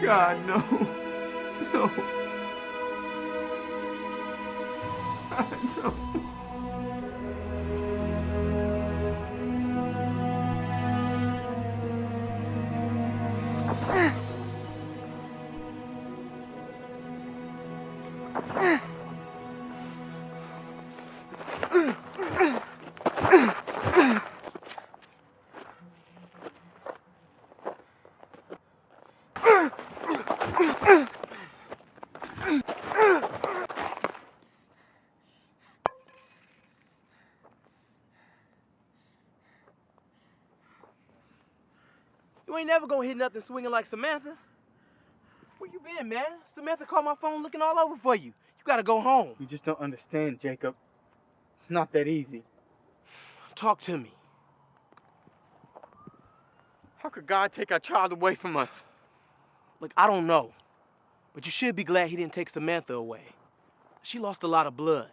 God, no. No. No. You ain't never gonna hit nothing swinging like Samantha. Where you been, man? Samantha called my phone looking all over for you. You gotta go home. You just don't understand, Jacob. It's not that easy. Talk to me. How could God take our child away from us? Look, I don't know. But you should be glad he didn't take Samantha away. She lost a lot of blood.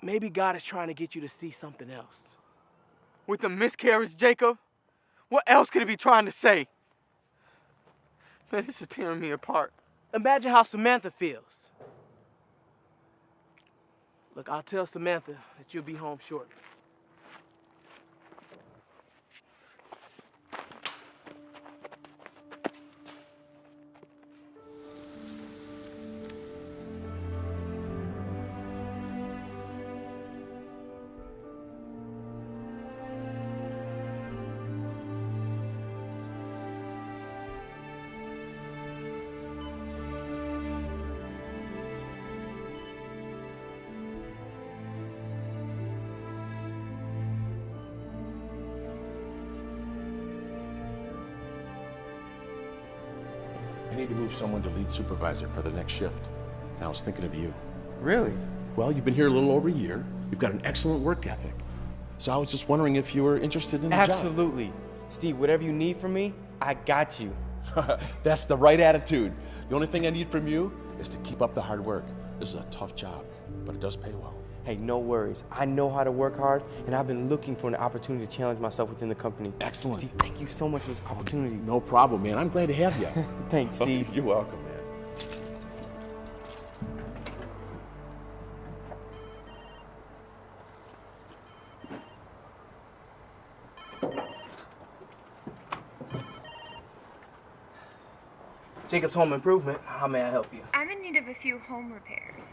Maybe God is trying to get you to see something else. With the miscarriage, Jacob? What else could he be trying to say? Man, this is tearing me apart. Imagine how Samantha feels. Look, I'll tell Samantha that you'll be home shortly. I need to move someone to lead supervisor for the next shift. And I was thinking of you. Really? Well, you've been here a little over a year. You've got an excellent work ethic. So I was just wondering if you were interested in the job. Absolutely. Steve, whatever you need from me, I got you. That's the right attitude. The only thing I need from you is to keep up the hard work. This is a tough job, but it does pay well. Hey, no worries. I know how to work hard, and I've been looking for an opportunity to challenge myself within the company. Excellent. Steve, thank you so much for this opportunity. No problem, man. I'm glad to have you. Thanks, Steve. You're welcome, man. Jacob's Home Improvement. How may I help you? I'm in need of a few home repairs.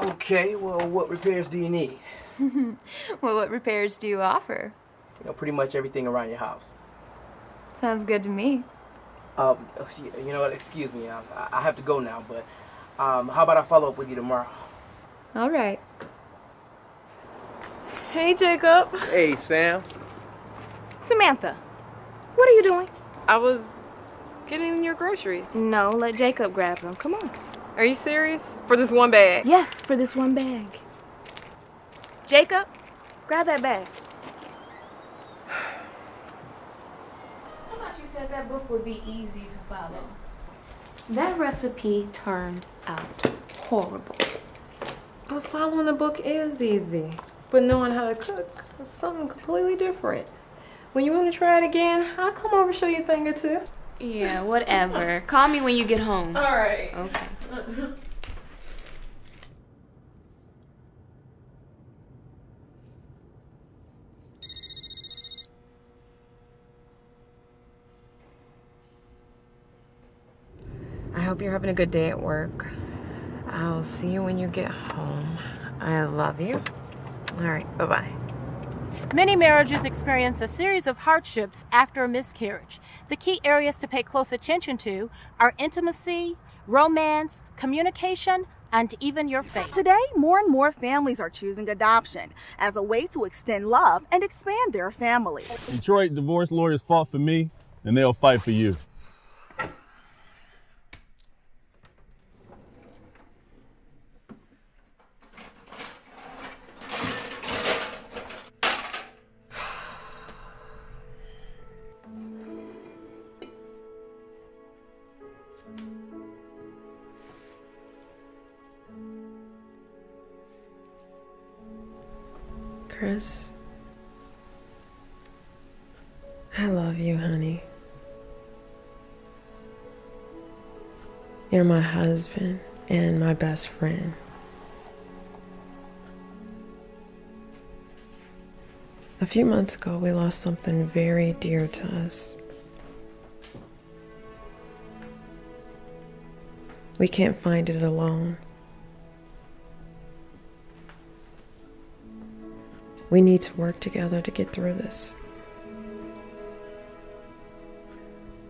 Okay, well, what repairs do you need? Well, what repairs do you offer? You know, pretty much everything around your house. Sounds good to me. You know what, excuse me, I have to go now, but how about I follow up with you tomorrow? All right. Hey, Jacob. Hey, Sam. Samantha, what are you doing? I was getting your groceries. No, let Jacob grab them. Come on. Are you serious? For this one bag? Yes, for this one bag. Jacob, grab that bag. I thought you said that book would be easy to follow. That recipe turned out horrible. But following the book is easy. But knowing how to cook is something completely different. When you want to try it again, I'll come over and show you a thing or two. Yeah, whatever. Call me when you get home. All right. Okay. I hope you're having a good day at work. I'll see you when you get home. I love you. All right, bye-bye. Many marriages experience a series of hardships after a miscarriage. The key areas to pay close attention to are intimacy, romance, communication, and even your faith. Today, more and more families are choosing adoption as a way to extend love and expand their family. Detroit divorce lawyers fought for me, and they'll fight for you. Chris, I love you, honey. You're my husband and my best friend. A few months ago, we lost something very dear to us. We can't find it alone. We need to work together to get through this.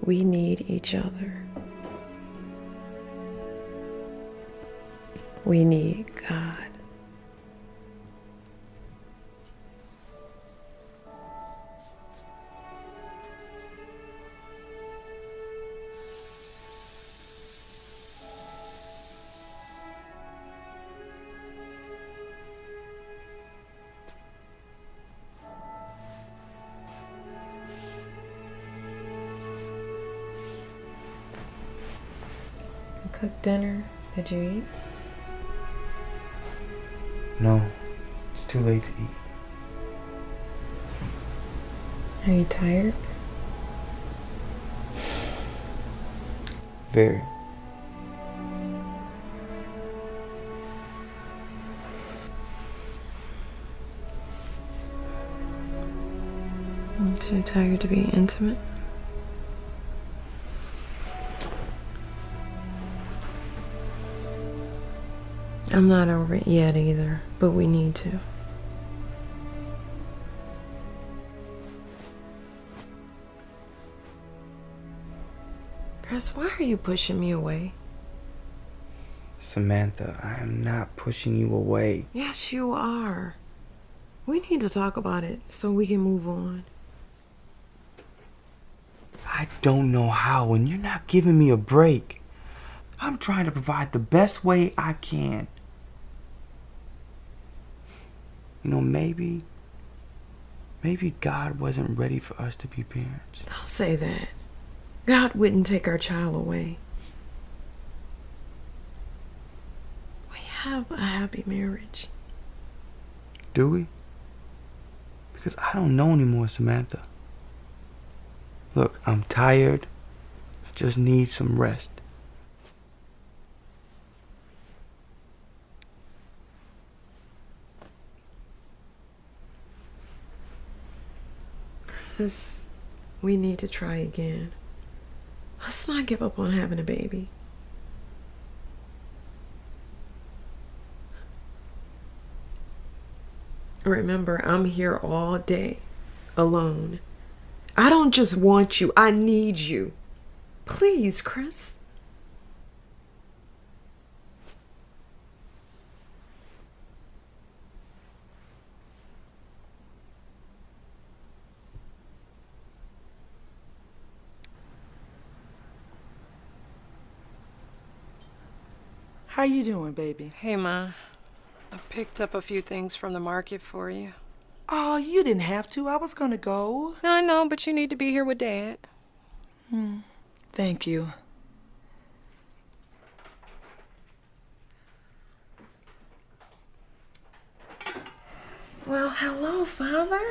We need each other. We need God. Cooked dinner. Did you eat? No, it's too late to eat. Are you tired? Very. I'm too tired to be intimate. I'm not over it yet either, but we need to. Chris, why are you pushing me away? Samantha, I am not pushing you away. Yes, you are. We need to talk about it so we can move on. I don't know how, and you're not giving me a break. I'm trying to provide the best way I can. You know, maybe God wasn't ready for us to be parents. Don't say that. God wouldn't take our child away. We have a happy marriage. Do we? Because I don't know anymore, Samantha. Look, I'm tired. I just need some rest. Chris, we need to try again. Let's not give up on having a baby. Remember, I'm here all day, alone. I don't just want you, I need you. Please, Chris. How you doing, baby? Hey, Ma. I picked up a few things from the market for you. Oh, you didn't have to. I was gonna go. No, I know, but you need to be here with Dad. Thank you. Well, hello, Father.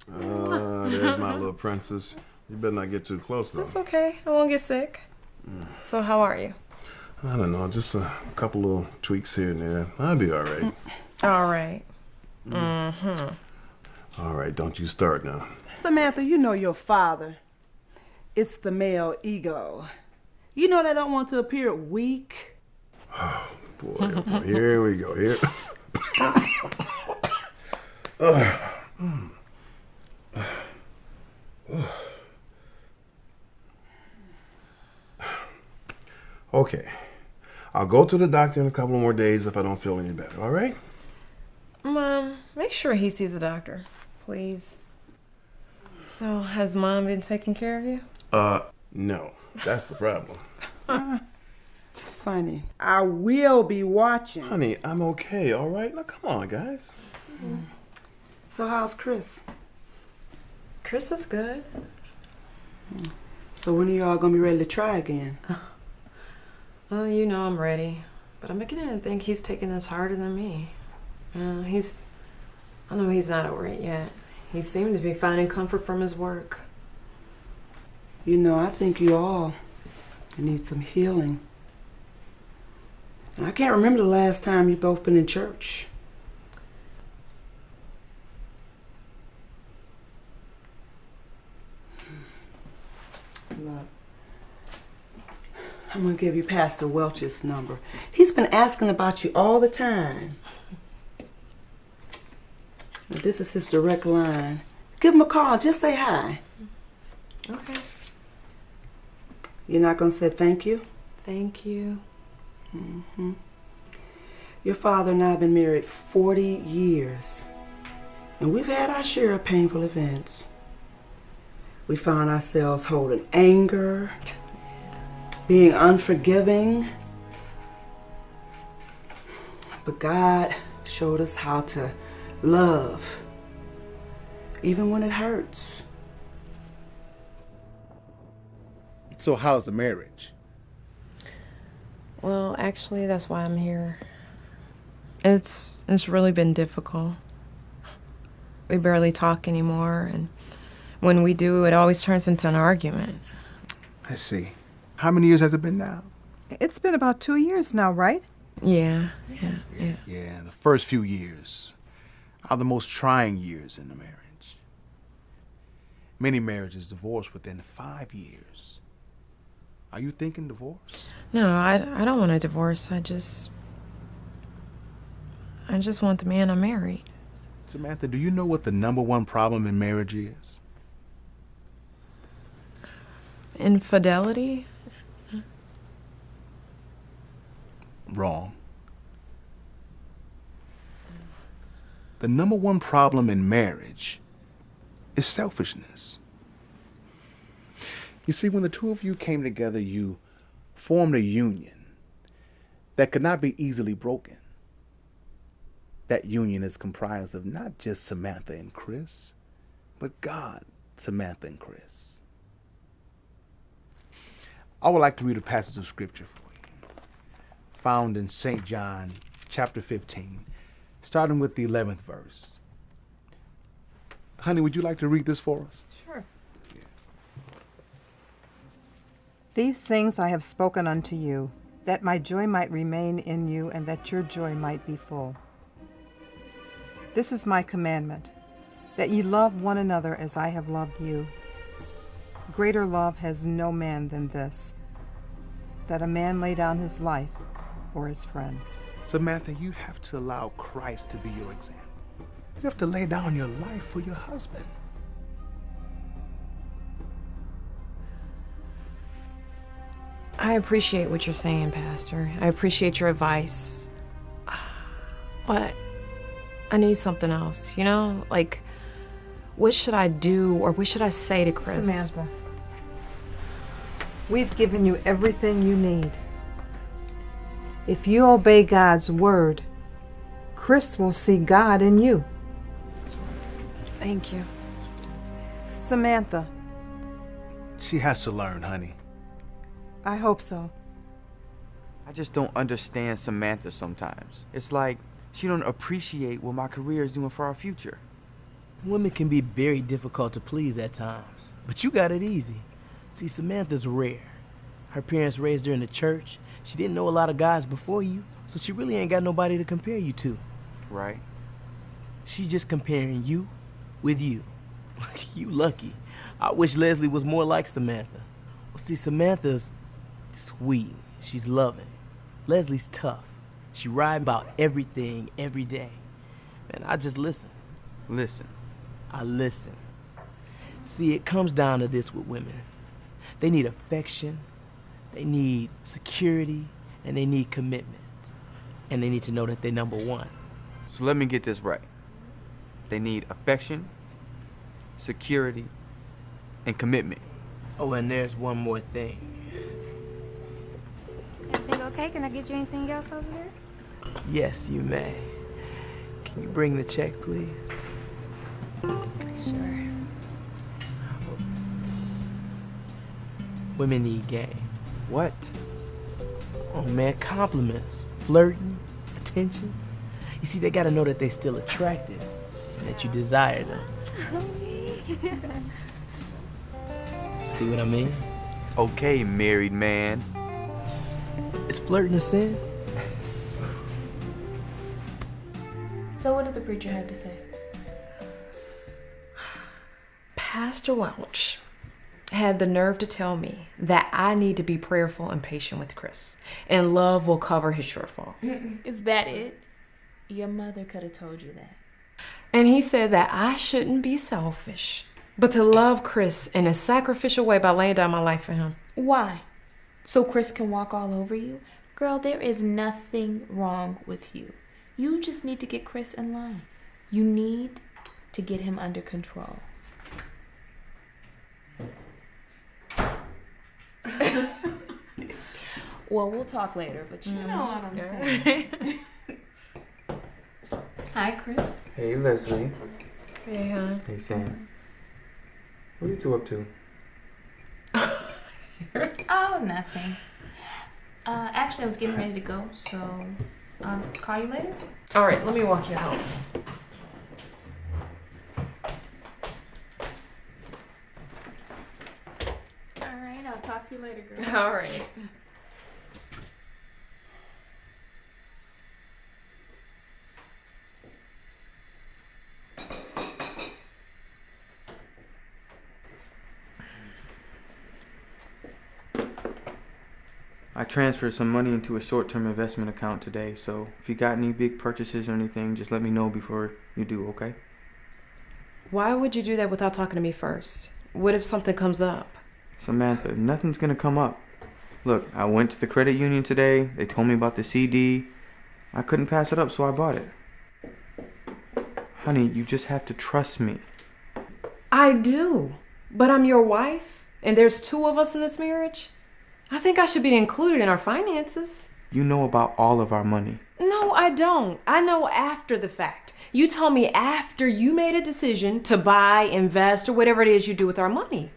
There's my little princess. You better not get too close, though. That's okay. I won't get sick. So, how are you? I don't know, just a couple little tweaks here and there. I'll be all right. All right. All right, don't you start now. Samantha, you know your father. It's the male ego. You know they don't want to appear weak. Oh, boy. Here we go. Here. Okay. I'll go to the doctor in a couple more days if I don't feel any better, all right? Mom, make sure he sees a doctor, please. So, has Mom been taking care of you? No. That's the problem. Funny. I will be watching. Honey, I'm okay, all right? Now, come on, guys. So how's Chris? Chris is good. So when are y'all gonna be ready to try again? You know I'm ready. But I'm beginning to think he's taking this harder than me. I know he's not over it yet. He seems to be finding comfort from his work. You know, I think you all need some healing. I can't remember the last time you've both been in church. Look, I'm gonna give you Pastor Welch's number. He's been asking about you all the time. Now, this is his direct line. Give him a call. Just say hi. Okay. You're not gonna say thank you? Thank you. Mm-hmm. Your father and I have been married 40 years, and we've had our share of painful events. We found ourselves holding anger, being unforgiving, but God showed us how to love, even when it hurts. So how's the marriage? Well, actually, that's why I'm here. It's really been difficult. We barely talk anymore, and when we do, it always turns into an argument. I see. How many years has it been now? It's been about 2 years now, right? Yeah. Yeah, the first few years are the most trying years in the marriage. Many marriages divorce within 5 years. Are you thinking divorce? No, I don't want a divorce. I just want the man I married. Samantha, do you know what the #1 problem in marriage is? Infidelity? Wrong. The #1 problem in marriage is selfishness. You see, when the two of you came together, you formed a union that could not be easily broken. That union is comprised of not just Samantha and Chris, but God, Samantha and Chris. I would like to read a passage of scripture for you, found in St. John chapter 15, starting with the 11th verse. Honey, would you like to read this for us? Sure. These things I have spoken unto you, that my joy might remain in you, and that your joy might be full. This is my commandment, that ye love one another as I have loved you. Greater love has no man than this, that a man lay down his life for his friends. Samantha, you have to allow Christ to be your example. You have to lay down your life for your husband. I appreciate what you're saying, Pastor. I appreciate your advice. But I need something else, you know? Like, what should I do or what should I say to Chris? Samantha, we've given you everything you need. If you obey God's word, Chris will see God in you. Thank you. Samantha. She has to learn, honey. I hope so. I just don't understand Samantha sometimes. It's like she don't appreciate what my career is doing for our future. Women can be very difficult to please at times, but you got it easy. See, Samantha's rare. Her parents raised her in the church. She didn't know a lot of guys before you, so she really ain't got nobody to compare you to. Right. She's just comparing you with you. You lucky. I wish Leslie was more like Samantha. Well, see, Samantha's sweet. She's loving. Leslie's tough. She ride about everything every day. Man, I just listen. Listen. I listen. See, it comes down to this with women. They need affection, they need security, and they need commitment. And they need to know that they're #1. So let me get this right. They need affection, security, and commitment. Oh, and there's one more thing. Everything okay? Can I get you anything else over here? Yes, you may. Can you bring the check, please? Sure. Women need game. What? Oh man, compliments, flirting, attention. You see, they gotta know that they're still attractive and that you desire them. See what I mean? Okay, married man. Is flirting a sin? So what did the preacher have to say? Pastor Welch had the nerve to tell me that I need to be prayerful and patient with Chris, and love will cover his shortfalls. Is that it? Your mother could have told you that. And he said that I shouldn't be selfish, but to love Chris in a sacrificial way by laying down my life for him. Why? So Chris can walk all over you? Girl, there is nothing wrong with you. You just need to get Chris in line. You need to get him under control. Well, we'll talk later, but you know what I'm saying. Hi, Chris. Hey, Leslie. Hey, hon. Hey, Sam. What are you two up to? Oh, nothing. Actually, I was getting ready to go, so call you later. All right, let me walk you home. All right, I'll talk to you later, girl. All right. I transferred some money into a short-term investment account today, so if you got any big purchases or anything, just let me know before you do, okay? Why would you do that without talking to me first? What if something comes up? Samantha, nothing's gonna come up. Look, I went to the credit union today. They told me about the CD. I couldn't pass it up, so I bought it. Honey, you just have to trust me. I do, but I'm your wife, and there's two of us in this marriage. I think I should be included in our finances. You know about all of our money. No, I don't. I know after the fact. You told me after you made a decision to buy, invest, or whatever it is you do with our money.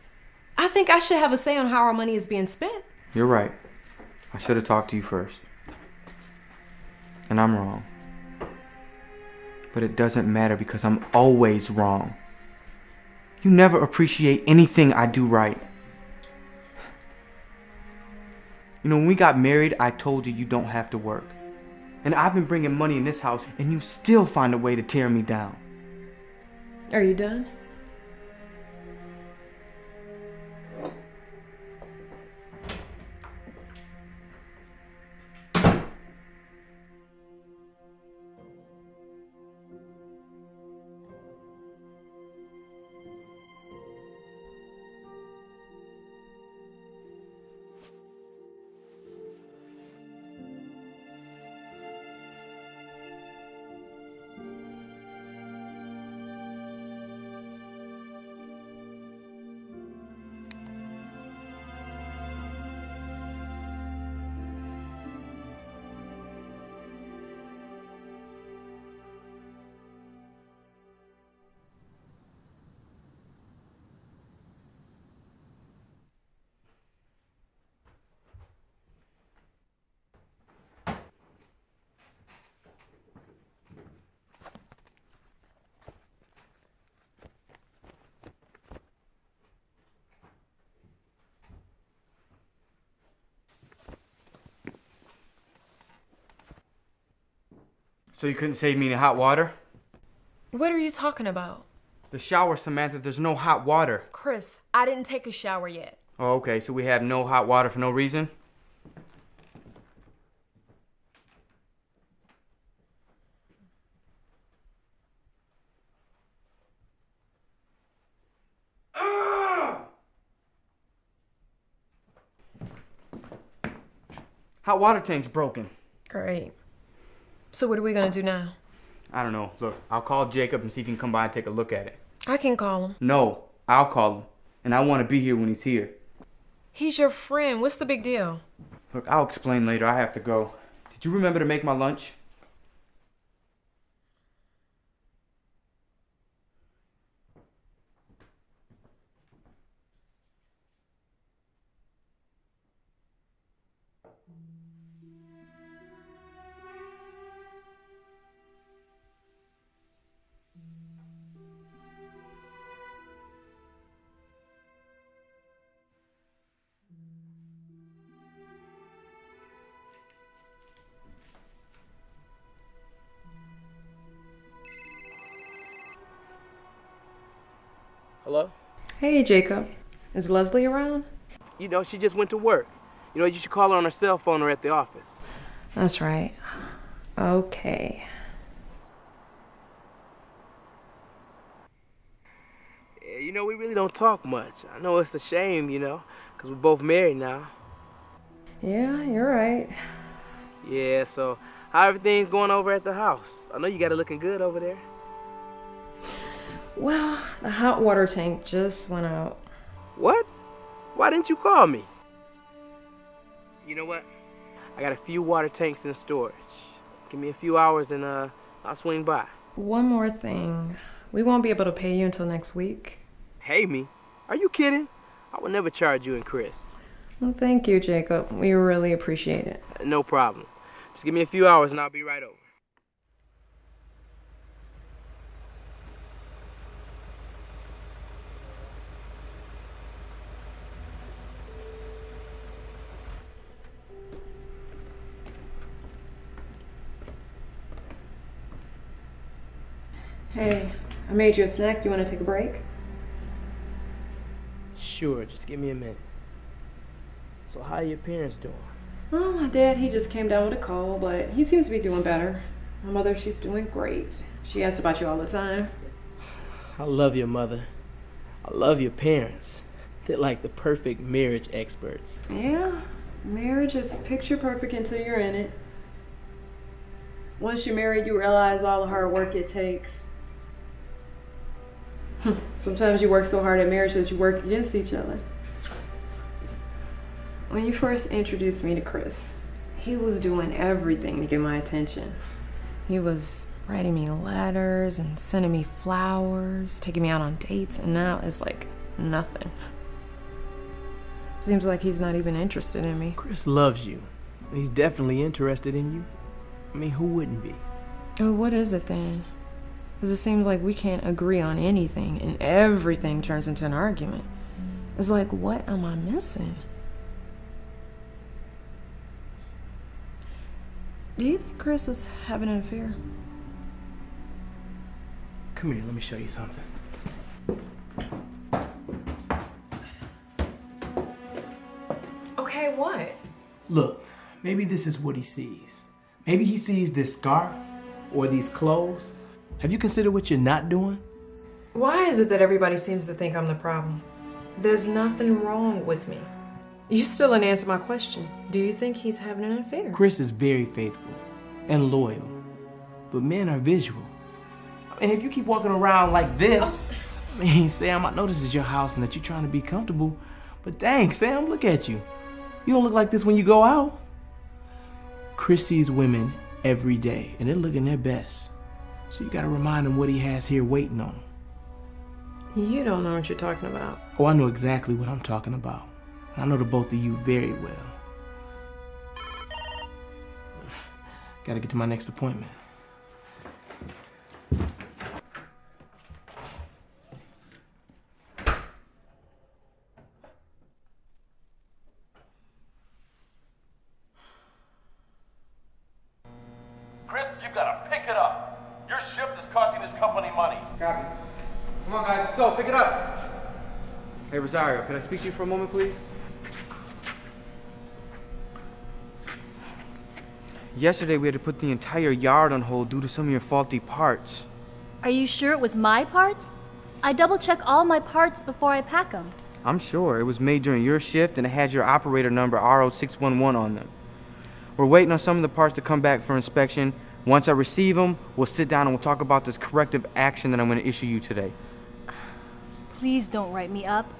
I think I should have a say on how our money is being spent. You're right. I should have talked to you first. And I'm wrong. But it doesn't matter because I'm always wrong. You never appreciate anything I do right. You know, when we got married, I told you don't have to work. And I've been bringing money in this house, and you still find a way to tear me down. Are you done? So you couldn't save me any hot water? What are you talking about? The shower, Samantha, there's no hot water. Chris, I didn't take a shower yet. Oh, okay, so we have no hot water for no reason? Hot water tank's broken. Great. So what are we gonna do now? I don't know. Look, I'll call Jacob and see if he can come by and take a look at it. I can call him. No, I'll call him. And I want to be here when he's here. He's your friend. What's the big deal? Look, I'll explain later. I have to go. Did you remember to make my lunch? Hello? Hey, Jacob. Is Leslie around? You know, she just went to work. You know, you should call her on her cell phone or at the office. That's right. Okay. Yeah, you know, we really don't talk much. I know it's a shame, you know, because we're both married now. Yeah, you're right. Yeah, so how everything's going over at the house? I know you got it looking good over there. Well, the hot water tank just went out. What? Why didn't you call me? You know what? I got a few water tanks in storage. Give me a few hours and I'll swing by. One more thing. We won't be able to pay you until next week. Pay me? Are you kidding? I would never charge you and Chris. Well, thank you, Jacob. We really appreciate it. No problem. Just give me a few hours and I'll be right over. Hey, I made you a snack. You want to take a break? Sure, just give me a minute. So how are your parents doing? Oh, my dad, he just came down with a cold, but he seems to be doing better. My mother, she's doing great. She asks about you all the time. I love your mother. I love your parents. They're like the perfect marriage experts. Yeah, marriage is picture perfect until you're in it. Once you're married, you realize all the hard work it takes. Sometimes you work so hard at marriage that you work against each other. When you first introduced me to Chris, he was doing everything to get my attention. He was writing me letters and sending me flowers, taking me out on dates, and now it's like nothing. Seems like he's not even interested in me. Chris loves you, and he's definitely interested in you. I mean, who wouldn't be? Oh, what is it then? Because it seems like we can't agree on anything, and everything turns into an argument. It's like, what am I missing? Do you think Chris is having an affair? Come here, let me show you something. Okay, what? Look, maybe this is what he sees. Maybe he sees this scarf or these clothes. Have you considered what you're not doing? Why is it that everybody seems to think I'm the problem? There's nothing wrong with me. You still didn't answer my question. Do you think he's having an affair? Chris is very faithful and loyal, but men are visual. And if you keep walking around like this, I mean, Sam, I know this is your house and that you're trying to be comfortable, but dang, Sam, look at you. You don't look like this when you go out. Chris sees women every day, and they're looking their best. So you gotta remind him what he has here waiting on him. You don't know what you're talking about. Oh, I know exactly what I'm talking about. I know the both of you very well. Gotta get to my next appointment. Chris, you've got to pick it up. Your shift is costing this company money. Copy. Come on, guys, let's go. Pick it up. Hey, Rosario, can I speak to you for a moment, please? Yesterday, we had to put the entire yard on hold due to some of your faulty parts. Are you sure it was my parts? I double-check all my parts before I pack them. I'm sure. It was made during your shift, and it has your operator number RO611 on them. We're waiting on some of the parts to come back for inspection. Once I receive them, we'll sit down and we'll talk about this corrective action that I'm going to issue you today. Please don't write me up.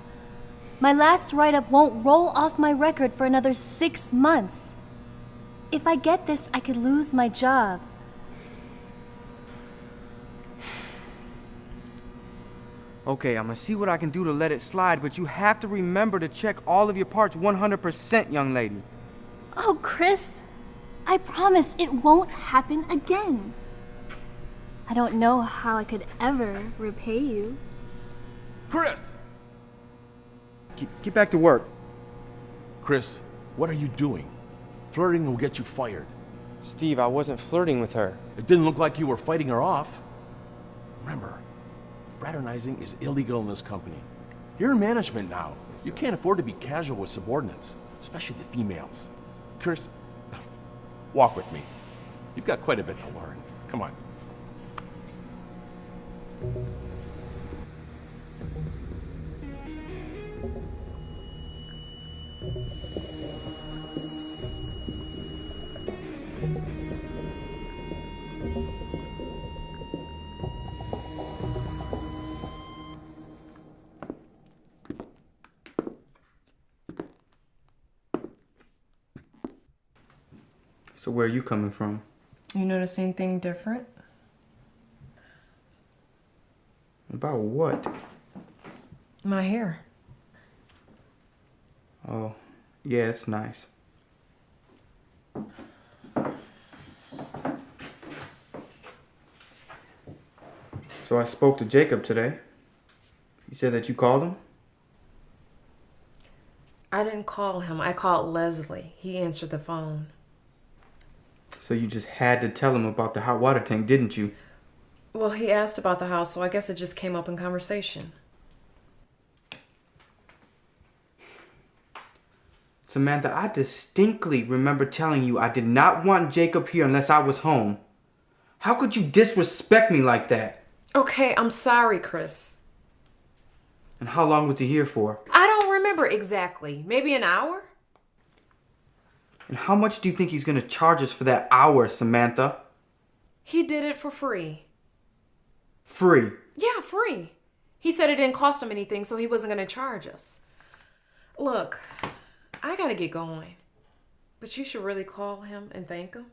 My last write-up won't roll off my record for another 6 months. If I get this, I could lose my job. Okay, I'm going to see what I can do to let it slide, but you have to remember to check all of your parts 100%, young lady. Oh, Chris, I promise it won't happen again. I don't know how I could ever repay you. Chris! Get back to work. Chris, what are you doing? Flirting will get you fired. Steve, I wasn't flirting with her. It didn't look like you were fighting her off. Remember, fraternizing is illegal in this company. You're in management now. You can't afford to be casual with subordinates, especially the females. Chris, walk with me. You've got quite a bit to learn. Come on. So where are you coming from? You notice anything different? About what? My hair. Oh, yeah, it's nice. So I spoke to Jacob today. He said that you called him? I didn't call him. I called Leslie. He answered the phone. So you just had to tell him about the hot water tank, didn't you? Well, he asked about the house, so I guess it just came up in conversation. Samantha, I distinctly remember telling you I did not want Jacob here unless I was home. How could you disrespect me like that? Okay, I'm sorry, Chris. And how long was he here for? I don't remember exactly. Maybe an hour? And how much do you think he's going to charge us for that hour, Samantha? He did it for free. Free? Yeah, free. He said it didn't cost him anything, so he wasn't going to charge us. Look, I got to get going. But you should really call him and thank him.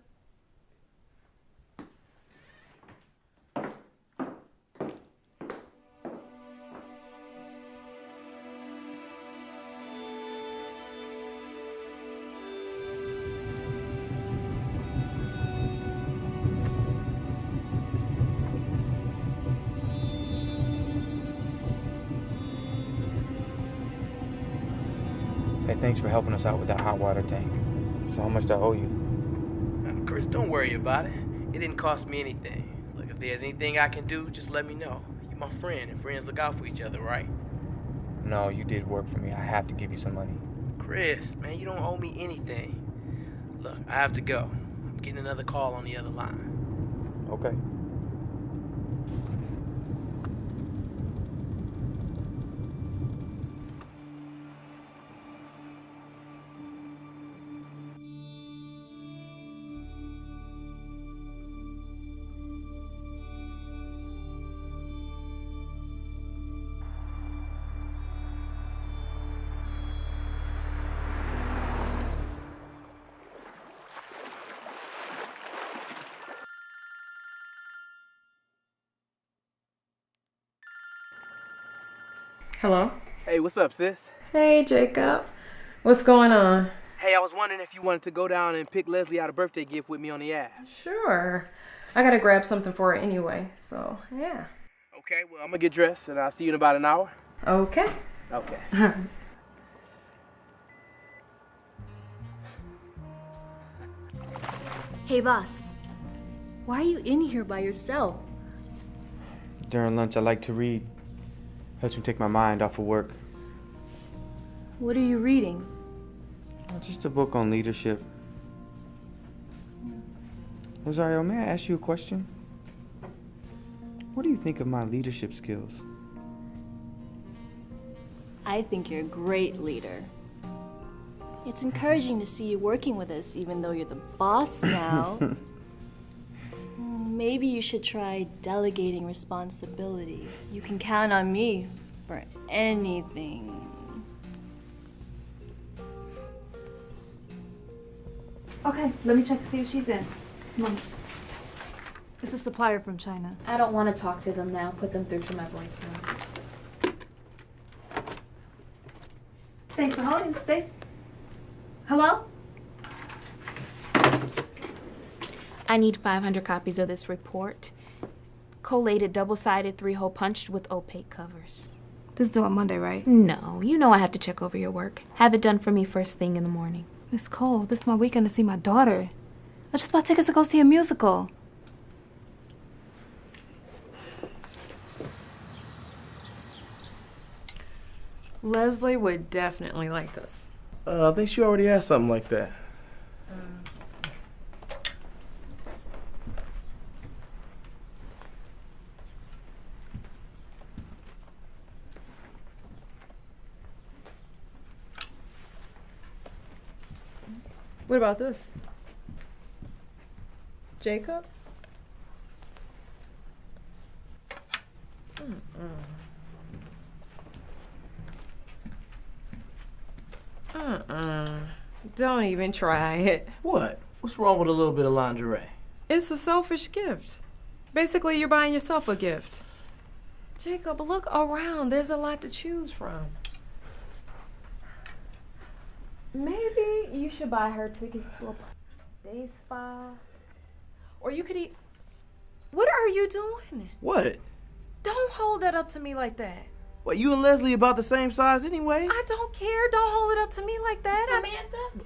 Hey, thanks for helping us out with that hot water tank. So how much do I owe you? Chris, don't worry about it. It didn't cost me anything. Look, if there's anything I can do, just let me know. You're my friend, and friends look out for each other, right? No, you did work for me. I have to give you some money. Chris, man, you don't owe me anything. Look, I have to go. I'm getting another call on the other line. Okay. Hello? Hey, what's up, sis? Hey, Jacob. What's going on? Hey, I was wondering if you wanted to go down and pick Leslie out a birthday gift with me on the app. Sure. I gotta grab something for her anyway, so yeah. Okay, well, I'm gonna get dressed and I'll see you in about an hour. Okay. Okay. Hey, boss. Why are you in here by yourself? During lunch, I like to read. Helps me take my mind off of work. What are you reading? Just a book on leadership. Rosario, may I ask you a question? What do you think of my leadership skills? I think you're a great leader. It's encouraging to see you working with us, even though you're the boss now. Maybe you should try delegating responsibilities. You can count on me for anything. Okay, let me check to see if she's in. Just a moment. It's a supplier from China. I don't want to talk to them now. Put them through to my voicemail. Thanks for holding, Stacy. Hello? I need 500 copies of this report. Collated, double-sided, 3-hole punched with opaque covers. This is due on Monday, right? No, you know I have to check over your work. Have it done for me first thing in the morning. Miss Cole, this is my weekend to see my daughter. I just bought tickets to go see a musical. Leslie would definitely like this. I think she already has something like that. What about this? Jacob? Don't even try it. What? What's wrong with a little bit of lingerie? It's a selfish gift. Basically, you're buying yourself a gift. Jacob, look around. There's a lot to choose from. Maybe you should buy her tickets to a day spa. Or you could eat... What are you doing? What? Don't hold that up to me like that. What, you and Leslie about the same size anyway? I don't care. Don't hold it up to me like that. Samantha?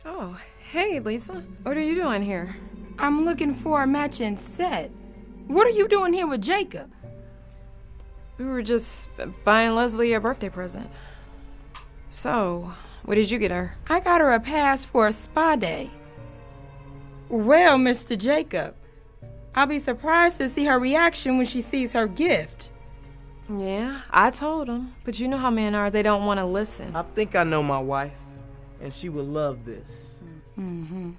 Oh, hey, Lisa. What are you doing here? I'm looking for a matching set. What are you doing here with Jacob? We were just buying Leslie a birthday present. So, what did you get her? I got her a pass for a spa day. Well, Mr. Jacob, I'll be surprised to see her reaction when she sees her gift. Yeah, I told him. But you know how men are. They don't want to listen. I think I know my wife, and she would love this. Mm-hmm.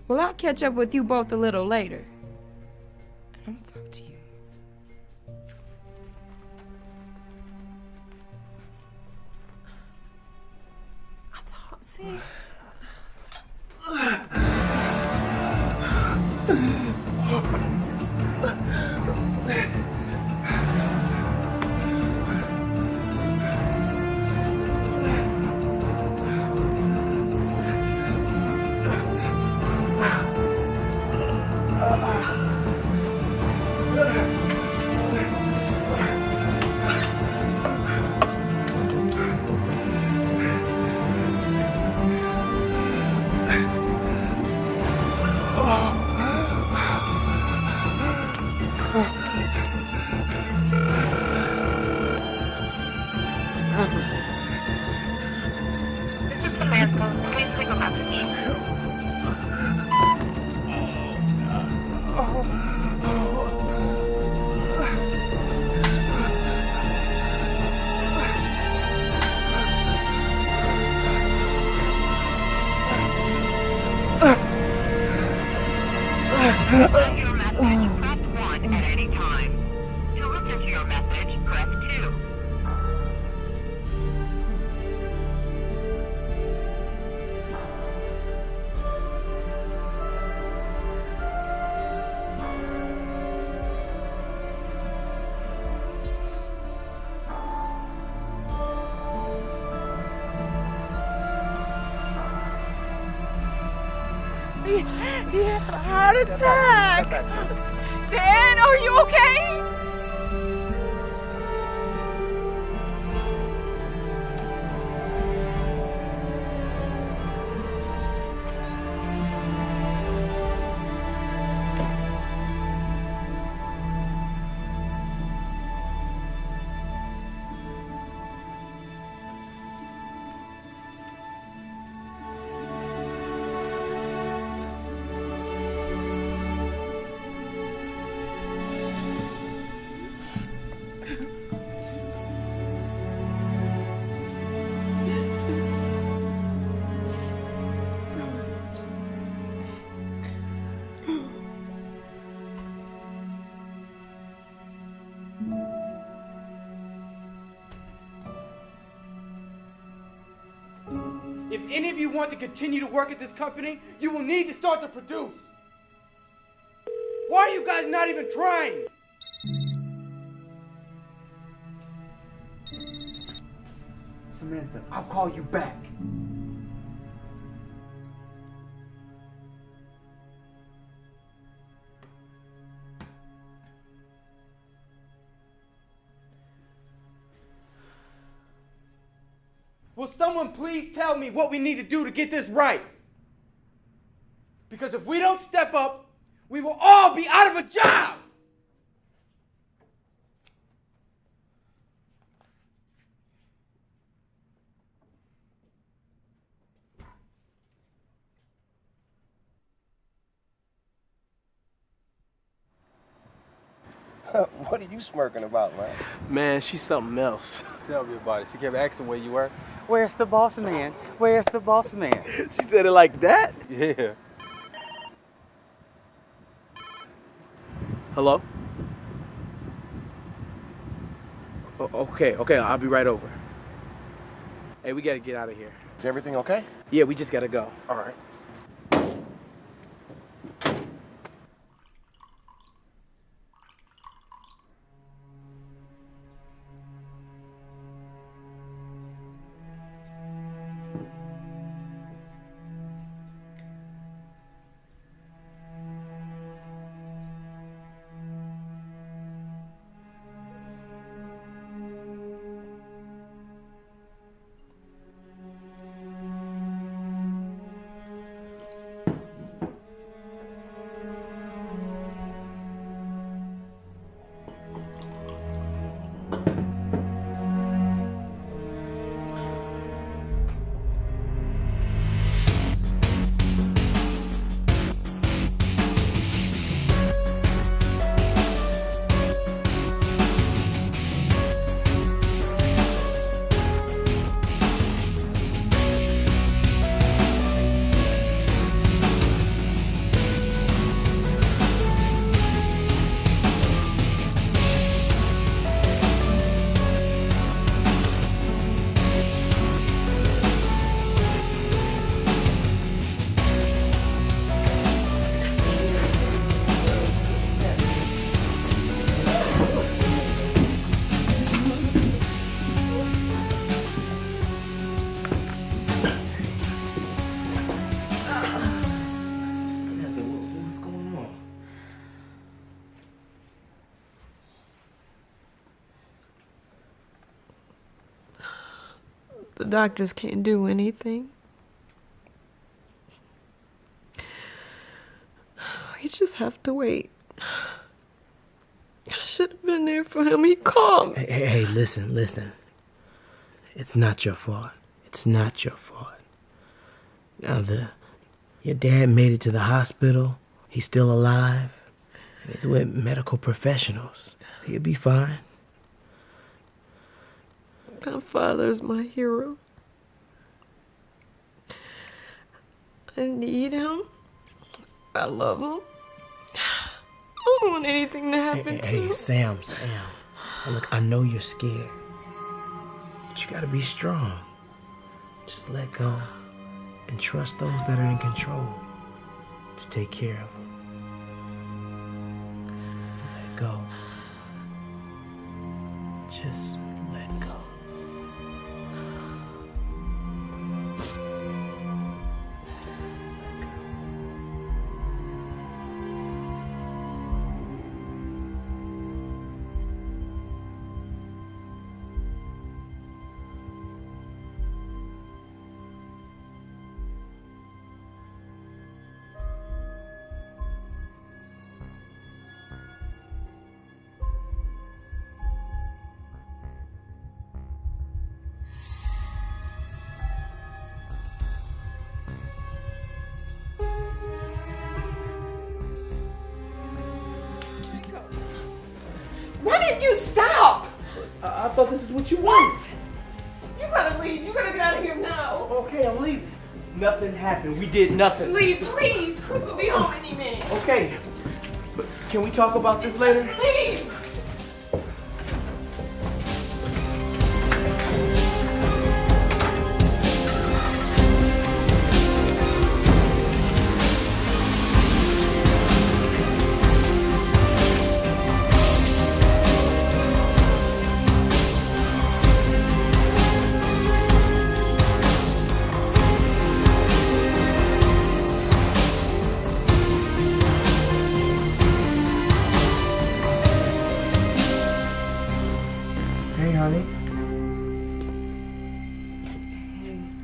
Well, I'll catch up with you both a little later. I'm gonna talk to you. See? Samantha, please leave a message. To your message, press 1 at any time. To listen to your message, press 2. He had a heart attack. Dad, are you okay? If any of you want to continue to work at this company, you will need to start to produce. Why are you guys not even trying? Samantha, I'll call you back. Will someone please tell me what we need to do to get this right? Because if we don't step up, we will all be out of a job! What are you smirking about, man? Man, she's something else. Tell me about it. She kept asking where you were. Where's the boss man? Where's the boss man? She said it like that? Yeah. Hello? Okay, I'll be right over. Hey, we gotta get out of here. Is everything okay? Yeah, we just gotta go. All right. The doctors can't do anything. We just have to wait. I should have been there for him. He called me. Hey, listen. It's not your fault. It's not your fault. Now, your dad made it to the hospital. He's still alive. And he's with medical professionals. He'll be fine. My father's my hero. I need him. I love him. I don't want anything to happen to him. Hey, Sam. Look, I know you're scared. But you gotta be strong. Just let go and trust those that are in control to take care of him. Let go. Just let go. Why didn't you stop? I thought this is what you want. You gotta leave. You gotta get out of here now. Okay, I'm leaving. Nothing happened. We did nothing. Just leave, please. Chris will be home any minute. Okay, but can we talk about this later? Just leave.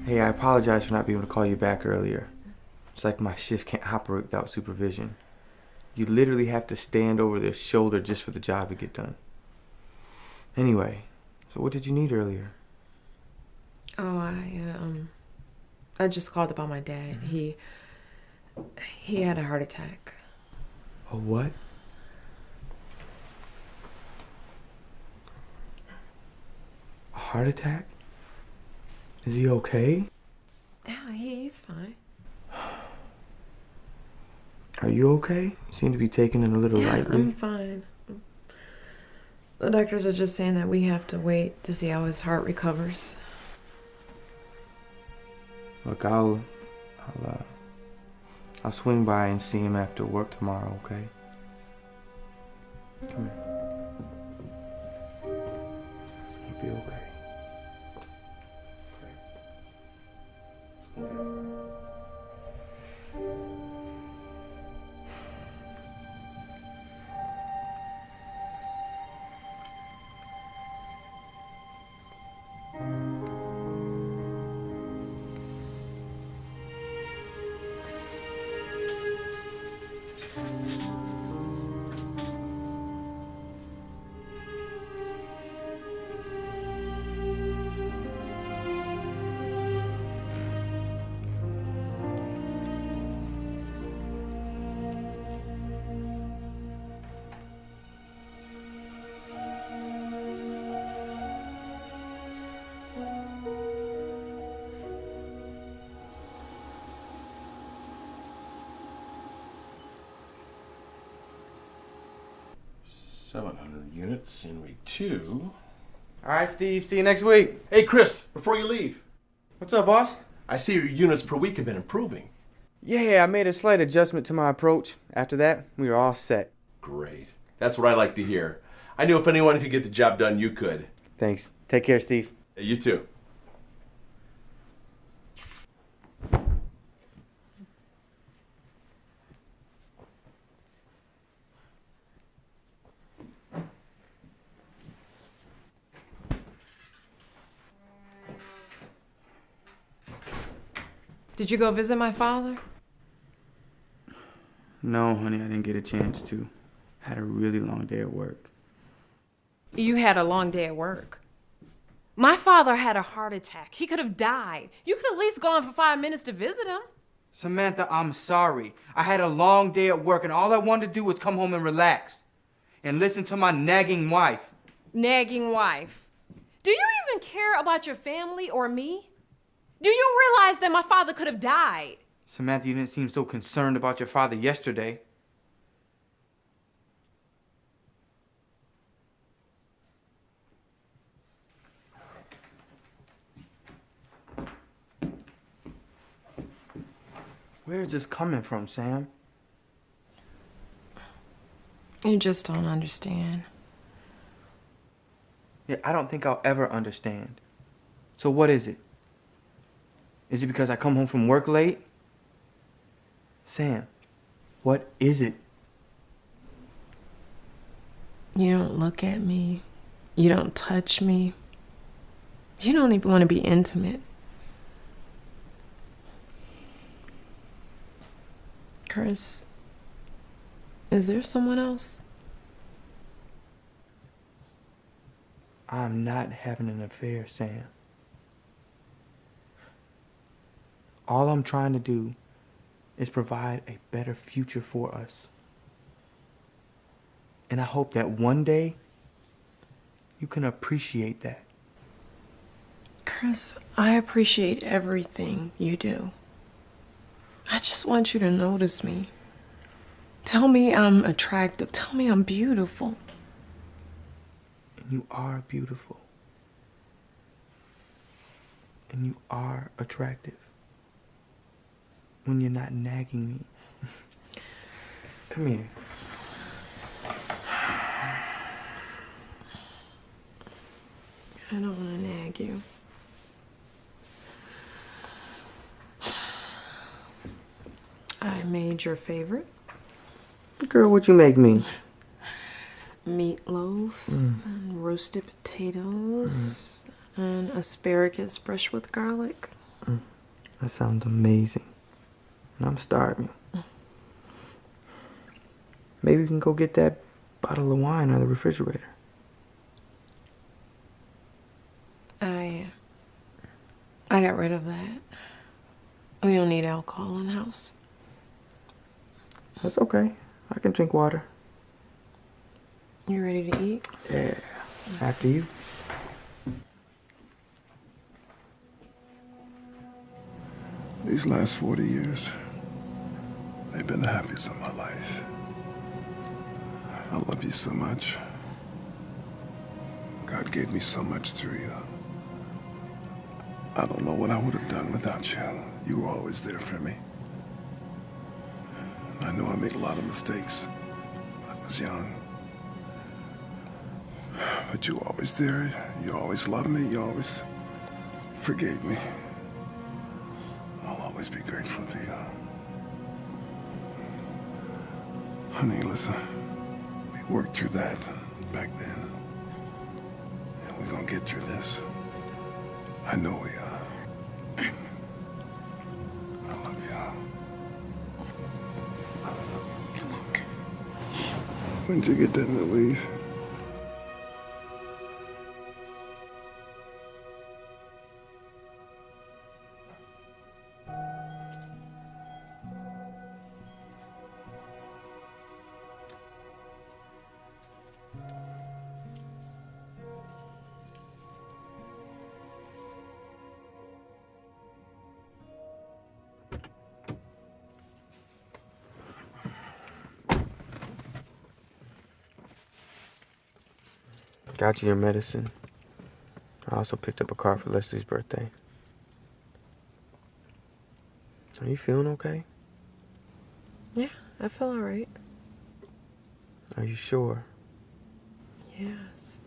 Hey, I apologize for not being able to call you back earlier. It's like my shift can't operate without supervision. You literally have to stand over their shoulder just for the job to get done. Anyway, so what did you need earlier? Oh, I just called about my dad. He had a heart attack. A what? heart attack? Is he okay? Yeah, he's fine. Are you okay? You seem to be taking it a little lightly. I'm fine. The doctors are just saying that we have to wait to see how his heart recovers. Look, I'll swing by and see him after work tomorrow, okay? Come here. It's gonna be okay. Units in week 2. All right, Steve. See you next week. Hey, Chris, before you leave. What's up, boss? I see your units per week have been improving. Yeah, I made a slight adjustment to my approach. After that, we were all set. Great. That's what I like to hear. I knew if anyone could get the job done, you could. Thanks. Take care, Steve. Hey, you too. Did you go visit my father? No, honey, I didn't get a chance to. Had a really long day at work. You had a long day at work. My father had a heart attack. He could have died. You could have at least gone for 5 minutes to visit him. Samantha, I'm sorry. I had a long day at work and all I wanted to do was come home and relax. And listen to my nagging wife. Nagging wife. Do you even care about your family or me? Do you realize that my father could have died? Samantha, you didn't seem so concerned about your father yesterday. Where is this coming from, Sam? You just don't understand. Yeah, I don't think I'll ever understand. So what is it? Is it because I come home from work late? Sam, what is it? You don't look at me. You don't touch me. You don't even want to be intimate. Chris, is there someone else? I'm not having an affair, Sam. All I'm trying to do is provide a better future for us. And I hope that one day you can appreciate that. Chris, I appreciate everything you do. I just want you to notice me. Tell me I'm attractive. Tell me I'm beautiful. And you are beautiful. And you are attractive. When you're not nagging me. Come here. I don't want to nag you. I made your favorite. Girl, what you make me? Meatloaf and roasted potatoes and asparagus brushed with garlic. That sounds amazing. And I'm starving. Maybe we can go get that bottle of wine out of the refrigerator. I got rid of that. We don't need alcohol in the house. That's okay. I can drink water. You ready to eat? Yeah. After you. These last 40 years, they've been the happiest of my life. I love you so much. God gave me so much through you. I don't know what I would have done without you. You were always there for me. I know I made a lot of mistakes when I was young. But you were always there. You always loved me. You always forgave me. I'll always be grateful to you. Honey, listen. We worked through that back then. And we're gonna get through this. I know we are. I love you. When'd you get that in the leave? Got you your medicine. I also picked up a car for Leslie's birthday. Are you feeling okay? Yeah, I feel all right. Are you sure? Yes.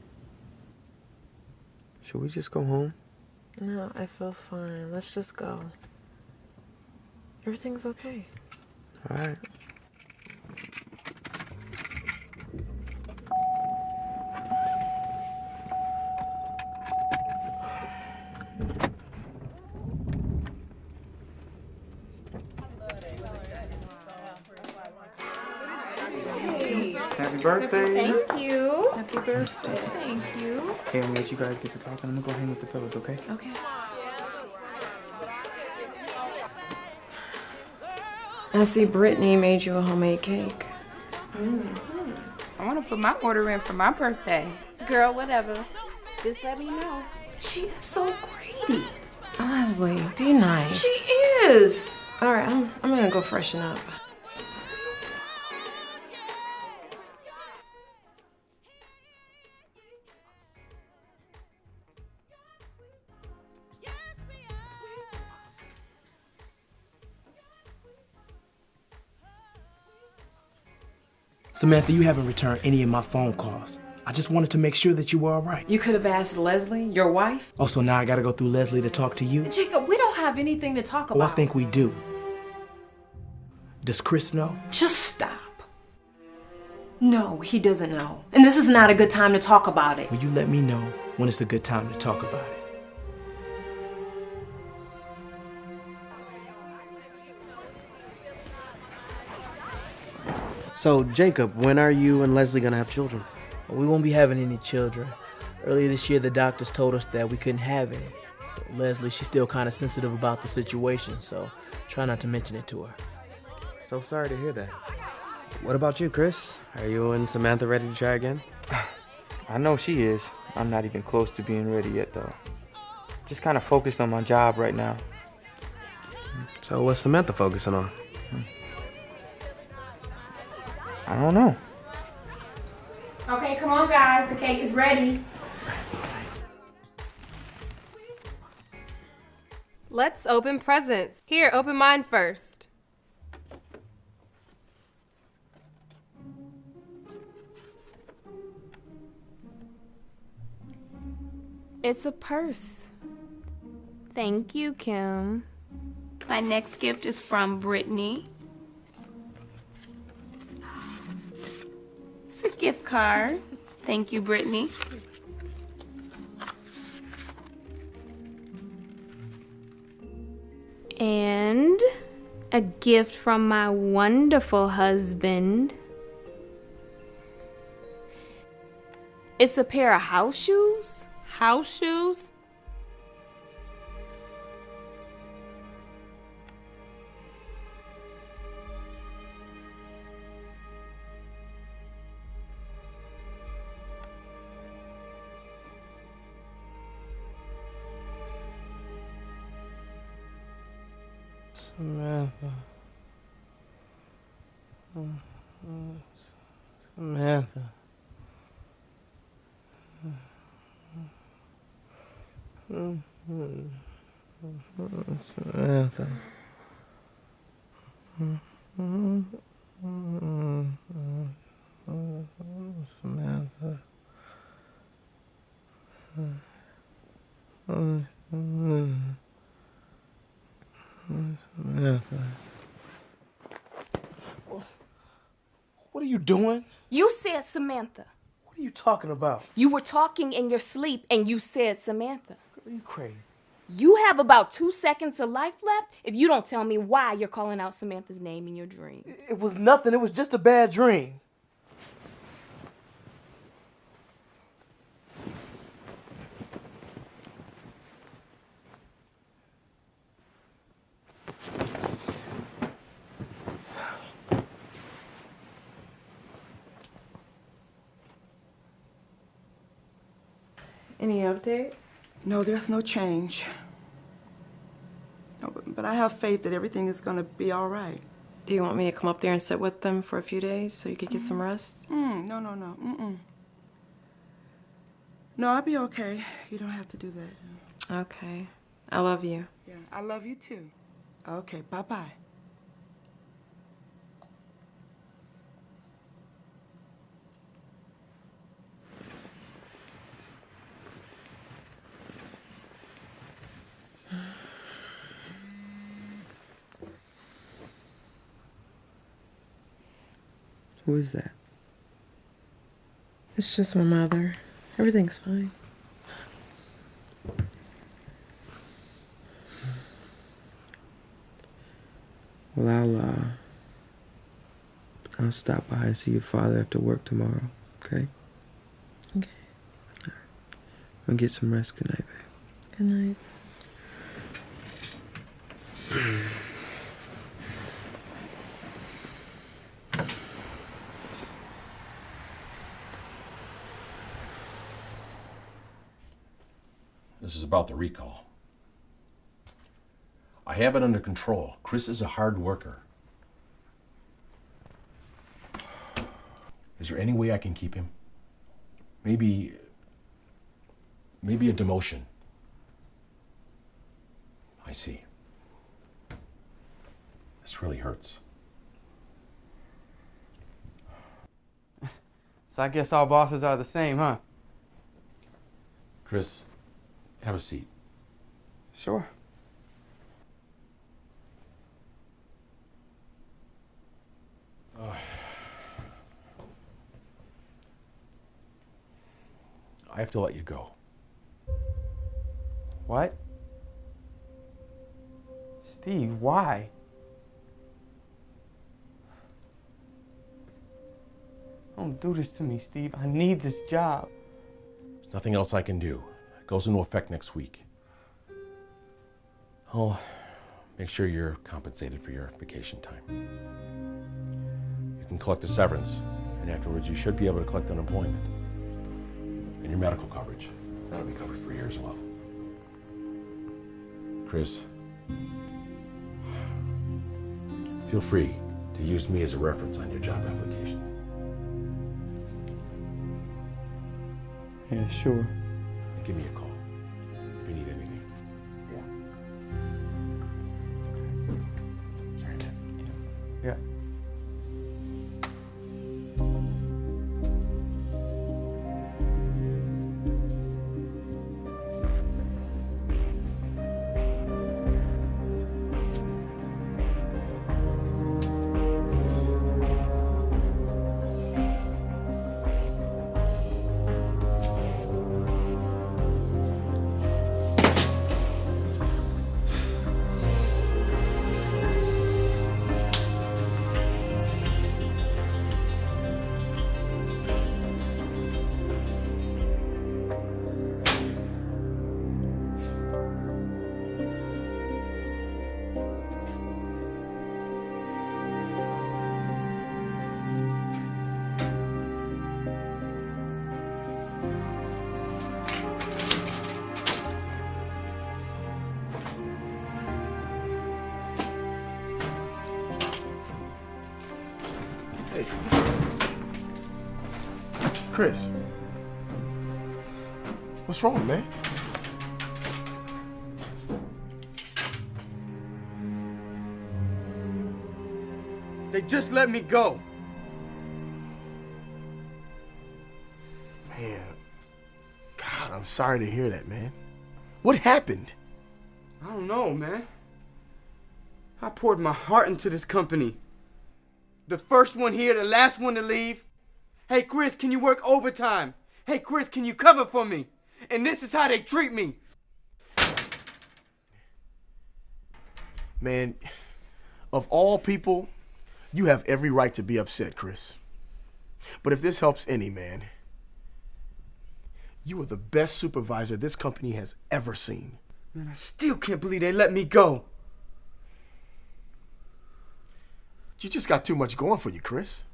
Should we just go home? No, I feel fine. Let's just go. Everything's okay. All right. Happy birthday. Thank you. Happy birthday. Thank you. Hey, I'm gonna let you guys get to talking. I'm gonna go hang with the fellas, okay? Okay. I see Brittany made you a homemade cake. I want to put my order in for my birthday. Girl, whatever. Just let me know. She is so greedy. Leslie, be nice. She is. All right, I'm gonna go freshen up. Samantha, you haven't returned any of my phone calls. I just wanted to make sure that you were all right. You could have asked Leslie, your wife. Oh, so now I gotta go through Leslie to talk to you? Jacob, we don't have anything to talk about. Oh, I think we do. Does Chris know? Just stop. No, he doesn't know. And this is not a good time to talk about it. Will you let me know when it's a good time to talk about it? So, Jacob, when are you and Leslie gonna have children? We won't be having any children. Earlier this year, the doctors told us that we couldn't have any. So Leslie, she's still kind of sensitive about the situation, so try not to mention it to her. So sorry to hear that. What about you, Chris? Are you and Samantha ready to try again? I know she is. I'm not even close to being ready yet, though. Just kind of focused on my job right now. So what's Samantha focusing on? I don't know. Okay, come on, guys. The cake is ready. Let's open presents. Here, open mine first. It's a purse. Thank you, Kim. My next gift is from Brittany. It's a gift card. Thank you, Brittany. And a gift from my wonderful husband. It's a pair of house shoes. House shoes? Samantha. Samantha. Samantha. Samantha. Samantha. What are you doing? You said Samantha. What are you talking about? You were talking in your sleep and you said Samantha. Are you crazy? You have about 2 seconds of life left if you don't tell me why you're calling out Samantha's name in your dream. It was nothing. It was just a bad dream. Any updates? No, there's no change. No, but I have faith that everything is going to be all right. Do you want me to come up there and sit with them for a few days so you could get some rest? No. No, I'll be okay. You don't have to do that. Okay. I love you. Yeah, I love you too. Okay, bye-bye. Who is that? It's just my mother. Everything's fine. Well, I'll stop by and see your father after work tomorrow, okay? Okay. I'll get some rest. Good night, babe. Good night. This is about the recall. I have it under control. Chris is a hard worker. Is there any way I can keep him? Maybe a demotion. I see. This really hurts. So I guess all bosses are the same, huh? Chris, have a seat. Sure. I have to let you go. What? Steve, why? Don't do this to me, Steve. I need this job. There's nothing else I can do. It goes into effect next week. I'll make sure you're compensated for your vacation time. You can collect a severance, and afterwards you should be able to collect unemployment. And your medical coverage. That'll be covered for a year as well. Chris, feel free to use me as a reference on your job applications. Yeah, sure. Give me a call if you need anything. Yeah. Sorry, Dad. Yeah. Hey. Chris. What's wrong, man? They just let me go. Man. God, I'm sorry to hear that, man. What happened? I don't know, man. I poured my heart into this company. The first one here, the last one to leave. Hey, Chris, can you work overtime? Hey, Chris, can you cover for me? And this is how they treat me. Man, of all people, you have every right to be upset, Chris. But if this helps any man, you are the best supervisor this company has ever seen. Man, I still can't believe they let me go. You just got too much going for you, Chris.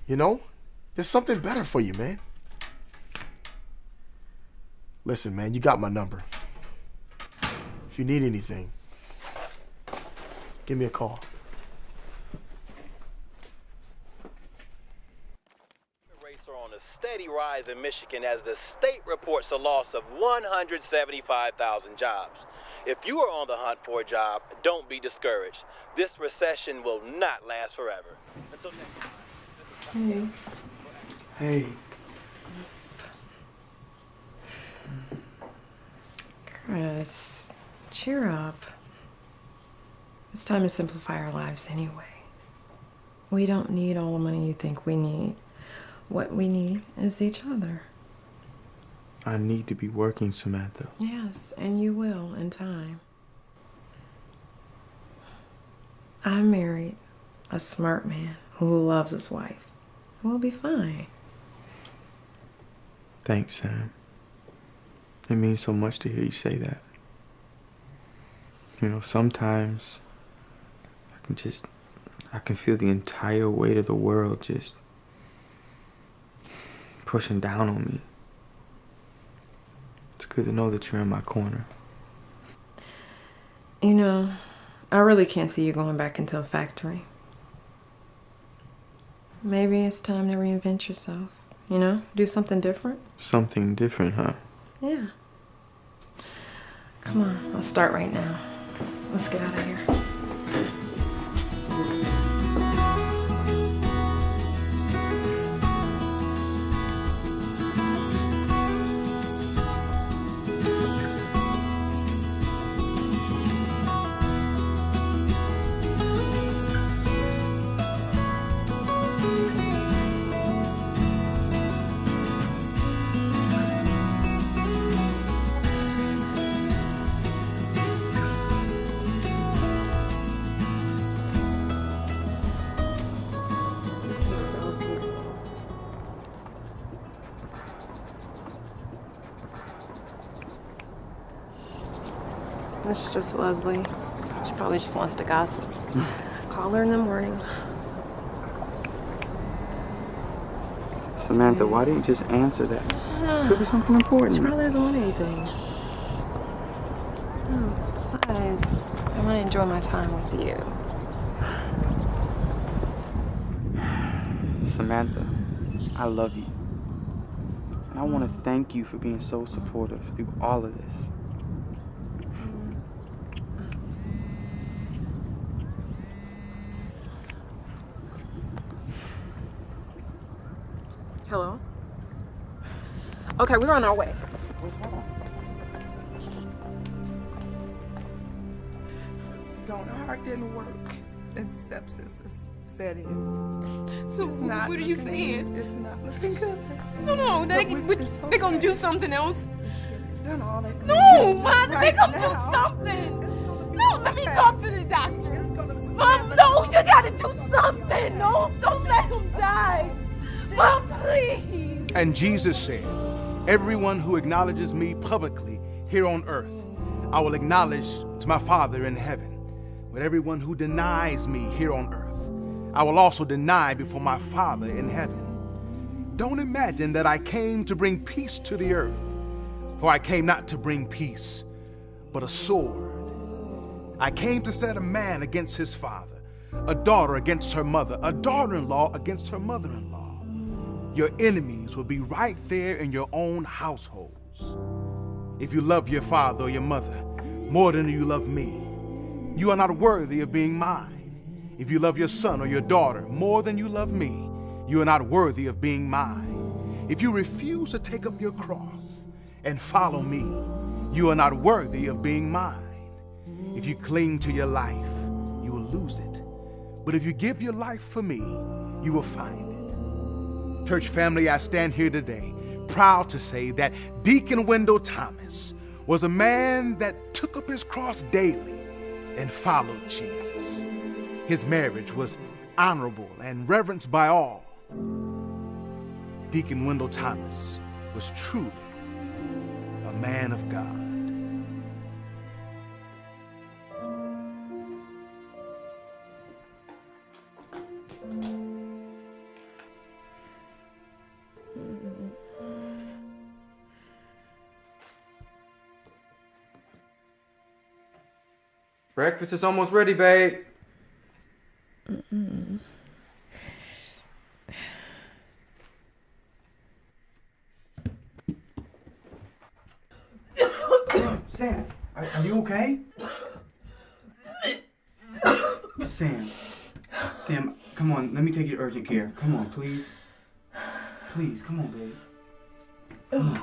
You know, there's something better for you, man. Listen, man, you got my number. If you need anything, give me a call. Rates are on a steady rise in Michigan as the state reports a loss of 175,000 jobs. If you are on the hunt for a job, don't be discouraged. This recession will not last forever. Until next time. Hey. Hey. Chris, cheer up. It's time to simplify our lives anyway. We don't need all the money you think we need. What we need is each other. I need to be working, Samantha. Yes, and you will in time. I married a smart man who loves his wife. We'll be fine. Thanks, Sam. It means so much to hear you say that. You know, sometimes I can feel the entire weight of the world just pushing down on me. It's good to know that you're in my corner. You know, I really can't see you going back into a factory. Maybe it's time to reinvent yourself. You know, do something different. Something different, huh? Yeah. Come on, I'll start right now. Let's get out of here. This is just Leslie. She probably just wants to gossip. Call her in the morning. Samantha, why didn't you just answer that? Could be something important. She probably doesn't want anything. Oh, besides, I want to enjoy my time with you. Samantha, I love you. And I want to thank you for being so supportive through all of this. Hello? Okay, we're on our way. Donor heart didn't work, and sepsis is set in. So what are you saying? It's not looking good. No, they're gonna do something else. Done all they can No, do Mom, right they're gonna now. do something. No, let me talk to the doctor. Mom, no, you gotta do something. No, don't let him die. Mom, please. And Jesus said, everyone who acknowledges me publicly here on earth, I will acknowledge to my Father in heaven. But everyone who denies me here on earth, I will also deny before my Father in heaven. Don't imagine that I came to bring peace to the earth, for I came not to bring peace, but a sword. I came to set a man against his father, a daughter against her mother, a daughter-in-law against her mother-in-law. Your enemies will be right there in your own households. If you love your father or your mother more than you love me, you are not worthy of being mine. If you love your son or your daughter more than you love me, you are not worthy of being mine. If you refuse to take up your cross and follow me, you are not worthy of being mine. If you cling to your life, you will lose it. But if you give your life for me, you will find it. Church family, I stand here today proud to say that Deacon Wendell Thomas was a man that took up his cross daily and followed Jesus. His marriage was honorable and reverenced by all. Deacon Wendell Thomas was truly a man of God. Breakfast is almost ready, babe. Sam, are you okay? Sam, come on, let me take you to urgent care. Come on, please. Please, come on, babe. Come on.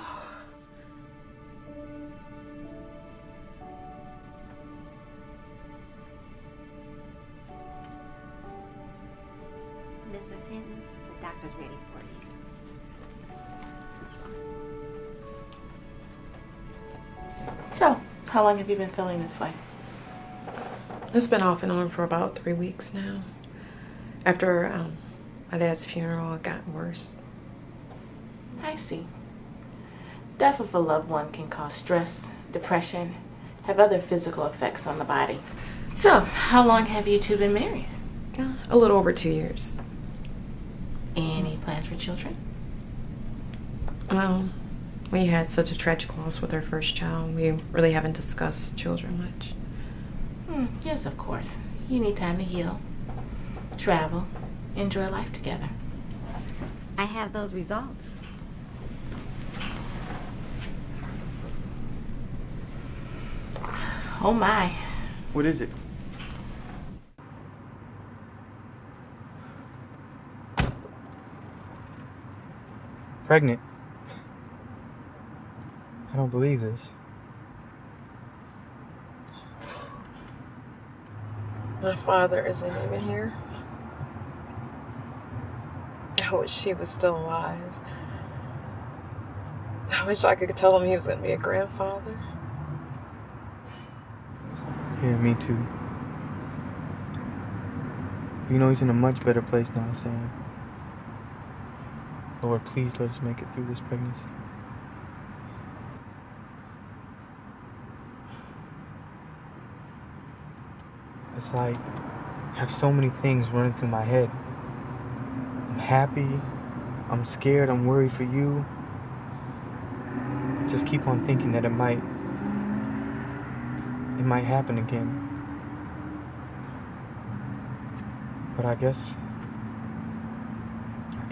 Mrs. Hinton, the doctor's ready for you. So, how long have you been feeling this way? It's been off and on for about 3 weeks now. After my dad's funeral, it got worse. I see. Death of a loved one can cause stress, depression, have other physical effects on the body. So, how long have you two been married? A little over 2 years. Any plans for children? Well, we had such a tragic loss with our first child. We really haven't discussed children much. Yes, of course. You need time to heal, travel, enjoy life together. I have those results. Oh my. What is it? Pregnant. I don't believe this. My father isn't even here. I wish he was still alive. I wish I could tell him he was going to be a grandfather. Yeah, me too. But you know, he's in a much better place now, Sam. Lord, please let us make it through this pregnancy. It's like I have so many things running through my head. I'm happy, I'm scared, I'm worried for you. Just keep on thinking that it might happen again. But I guess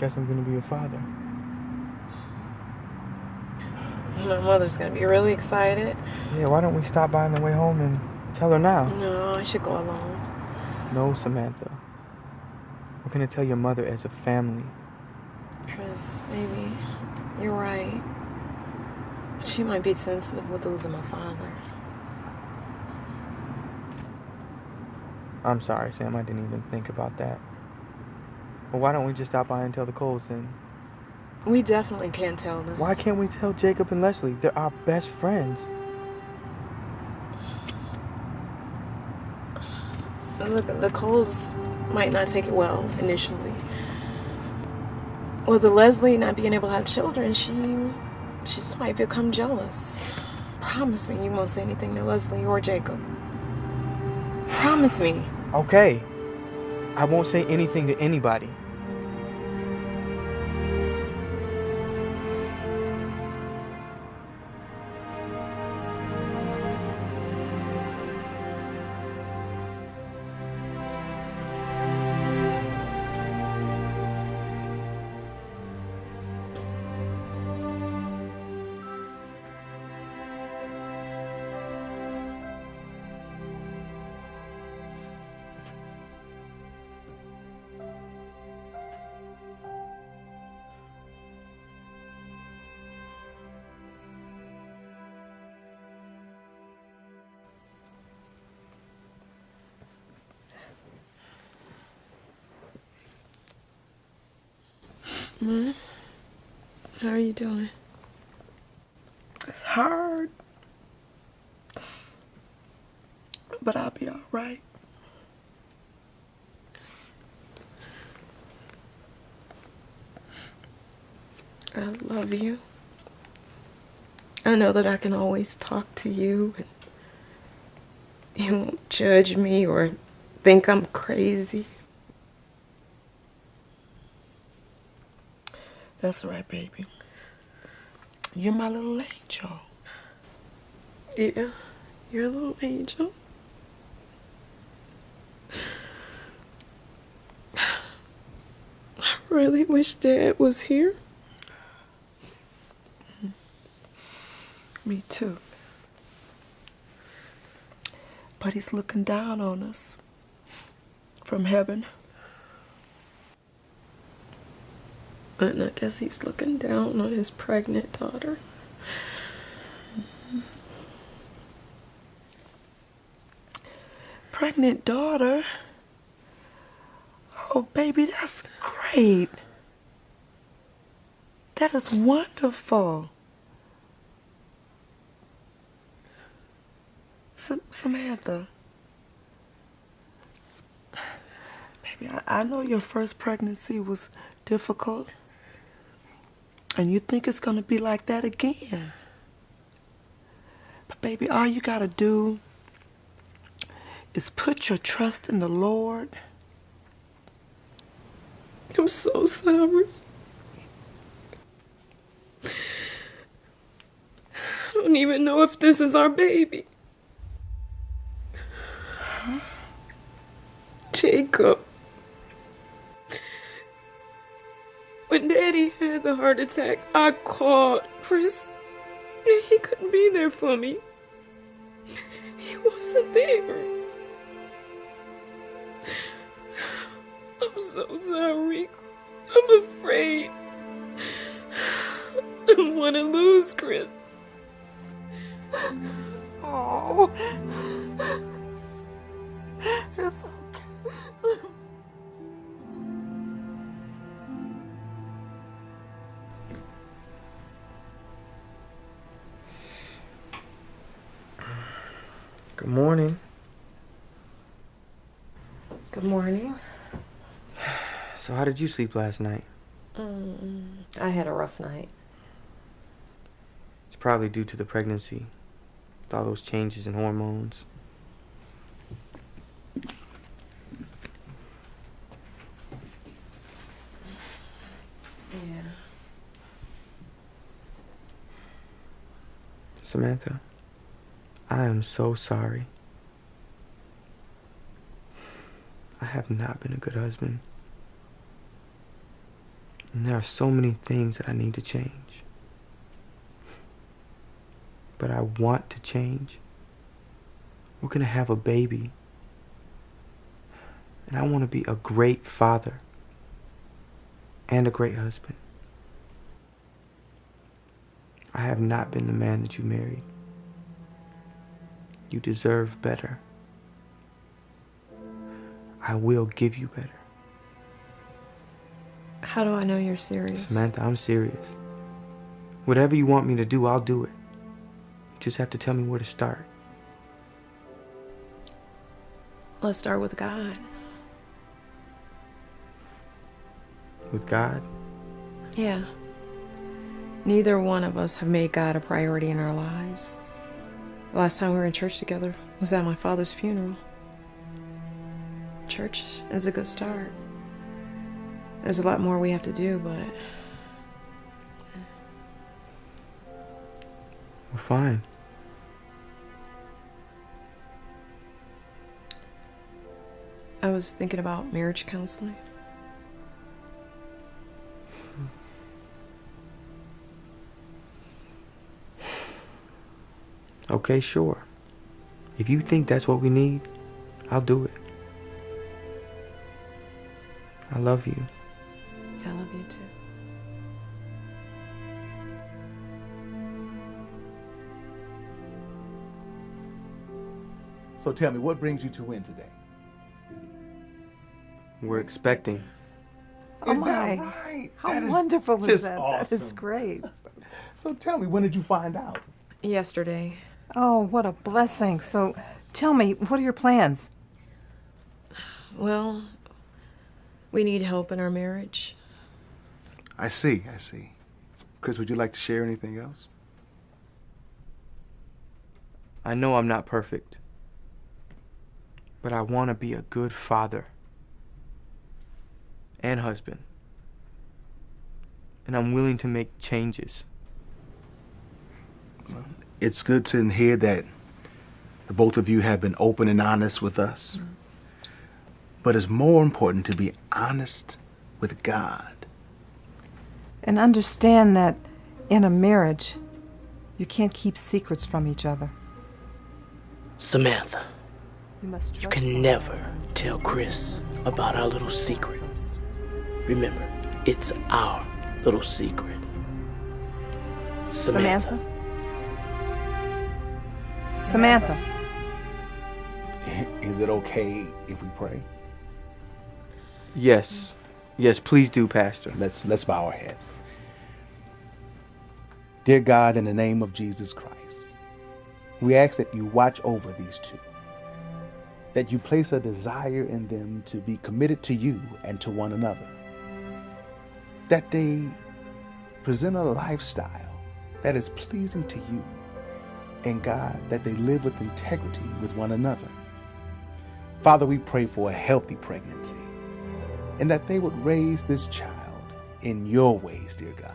I'm gonna be a father. My mother's gonna be really excited. Yeah, why don't we stop by on the way home and tell her now? No, I should go alone. No, Samantha. We're gonna tell your mother as a family. Chris, maybe you're right. But she might be sensitive with losing my father. I'm sorry, Sam, I didn't even think about that. Well, why don't we just stop by and tell the Coles then? We definitely can't tell them. Why can't we tell Jacob and Leslie? They're our best friends. Look, the Coles might not take it well initially. With the Leslie not being able to have children, she just might become jealous. Promise me you won't say anything to Leslie or Jacob. Promise me. Okay. I won't say anything to anybody. Ma, how are you doing? It's hard, but I'll be all right. I love you. I know that I can always talk to you and you won't judge me or think I'm crazy. That's right, baby. You're my little angel. Yeah, you're a little angel. I really wish Dad was here. Me too. But he's looking down on us from heaven. And I guess he's looking down on his pregnant daughter. Pregnant daughter? Oh, baby, that's great. That is wonderful. Samantha. Baby, I know your first pregnancy was difficult. And you think it's going to be like that again. But baby, all you got to do is put your trust in the Lord. I'm so sorry. I don't even know if this is our baby. Huh? Jacob. When Daddy had the heart attack, I called Chris. And he couldn't be there for me. He wasn't there. I'm so sorry. I'm afraid. I don't want to lose Chris. Oh. It's okay. Good morning. Good morning. So how did you sleep last night? I had a rough night. It's probably due to the pregnancy, with all those changes in hormones. Yeah. Samantha, I am so sorry. I have not been a good husband. And there are so many things that I need to change. But I want to change. We're gonna have a baby. And I want to be a great father and a great husband. I have not been the man that you married. You deserve better. I will give you better. How do I know you're serious? Samantha, I'm serious. Whatever you want me to do, I'll do it. You just have to tell me where to start. Let's start with God. With God? Yeah. Neither one of us have made God a priority in our lives. The last time we were in church together was at my father's funeral. Church is a good start. There's a lot more we have to do, but we're fine. I was thinking about marriage counseling. Okay, sure. If you think that's what we need, I'll do it. I love you. I love you too. So tell me, what brings you two in today? We're expecting. Oh Is that my. right? How That is wonderful is just that? awesome. That is great. So tell me, when did you find out? Yesterday. Oh, what a blessing. So tell me, what are your plans? Well, we need help in our marriage. I see. Chris, would you like to share anything else? I know I'm not perfect, but I want to be a good father and husband. And I'm willing to make changes. It's good to hear that the both of you have been open and honest with us. But it's more important to be honest with God. And understand that in a marriage, you can't keep secrets from each other. Samantha, You must you trust can never tell Chris about our little secret. Remember, it's our little secret. Samantha. Samantha. Is it okay if we pray? Yes, please do, Pastor. Let's bow our heads. Dear God, in the name of Jesus Christ, we ask that you watch over these two, that you place a desire in them to be committed to you and to one another, that they present a lifestyle that is pleasing to you, and God, that they live with integrity with one another. Father, we pray for a healthy pregnancy, and that they would raise this child in your ways, dear God.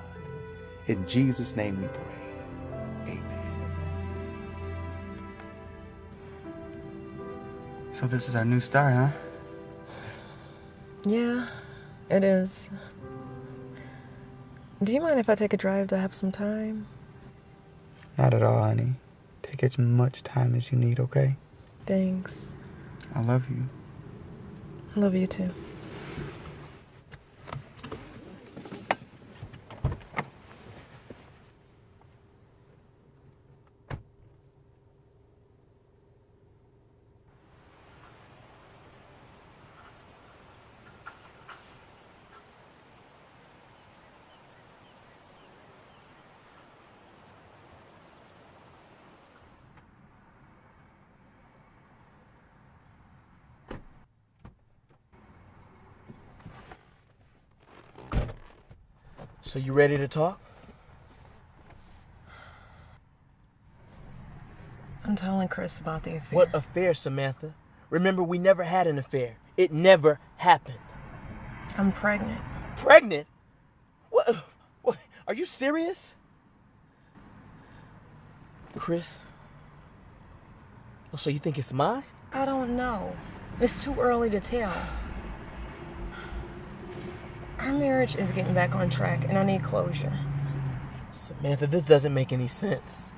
In Jesus' name we pray. Amen. So this is our new start, huh? Yeah, it is. Do you mind if I take a drive to have some time? Not at all, honey. Take as much time as you need, okay? Thanks. I love you. I love you too. So you ready to talk? I'm telling Chris about the affair. What affair, Samantha? Remember, we never had an affair. It never happened. I'm pregnant. Pregnant? What? Are you serious? Chris? Oh, so you think it's mine? I don't know. It's too early to tell. Our marriage is getting back on track, and I need closure. Samantha, this doesn't make any sense.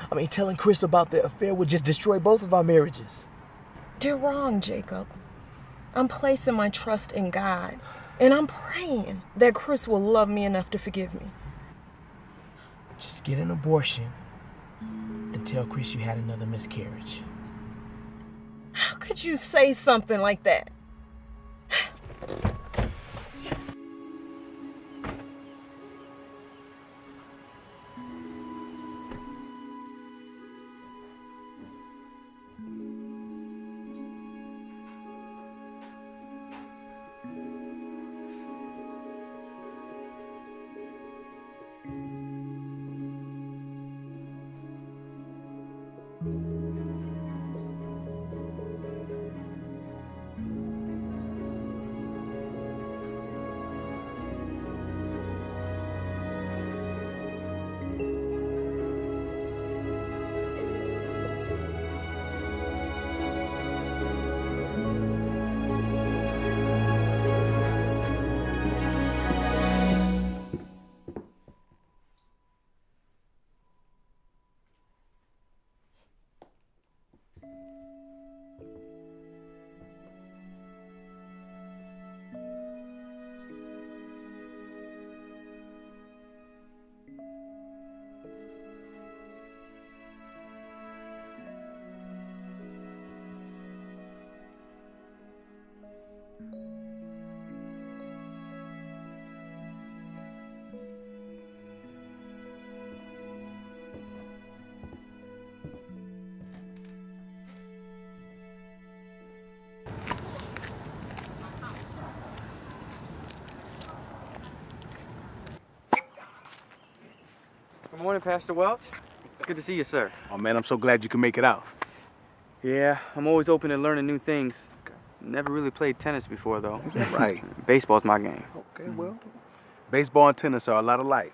I mean, telling Chris about the affair would just destroy both of our marriages. You're wrong, Jacob. I'm placing my trust in God, and I'm praying that Chris will love me enough to forgive me. Just get an abortion and tell Chris you had another miscarriage. How could you say something like that? Good morning, Pastor Welch. It's good to see you, sir. Oh, man, I'm so glad you can make it out. Yeah, I'm always open to learning new things. Never really played tennis before, though. Is that right? Baseball's my game. Okay, well, baseball and tennis are a lot alike.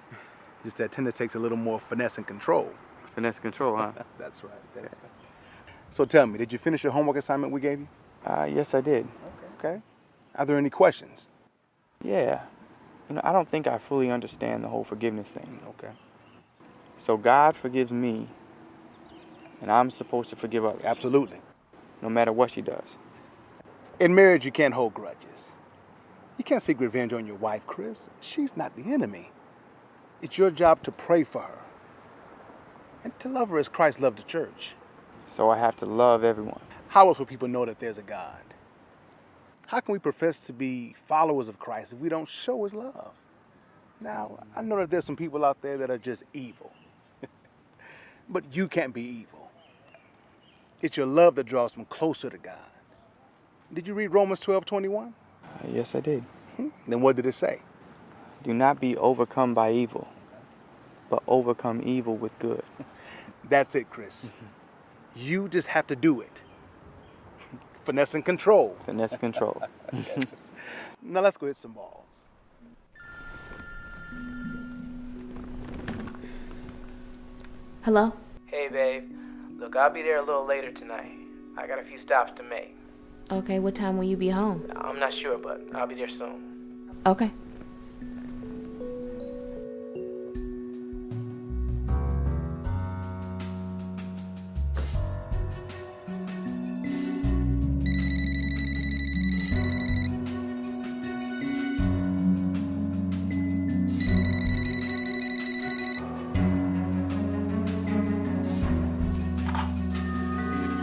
Just that tennis takes a little more finesse and control. Finesse and control, huh? That's right. That's right. So tell me, did you finish your homework assignment we gave you? Yes, I did. Okay. Are there any questions? Yeah. I don't think I fully understand the whole forgiveness thing. Okay. So God forgives me, and I'm supposed to forgive others. Absolutely. No matter what she does. In marriage, you can't hold grudges. You can't seek revenge on your wife, Chris. She's not the enemy. It's your job to pray for her and to love her as Christ loved the church. So I have to love everyone. How else will people know that there's a God? How can we profess to be followers of Christ if we don't show his love? Now, I know that there's some people out there that are just evil. But you can't be evil. It's your love that draws them closer to God. Did you read Romans 12:21? Yes, I did. Then what did it say? Do not be overcome by evil, but overcome evil with good. That's it, Chris. You just have to do it. Finesse and control. Finesse and control. Yes. Now let's go hit some balls. Hello? Hey, babe. Look, I'll be there a little later tonight. I got a few stops to make. Okay, what time will you be home? I'm not sure, but I'll be there soon. Okay.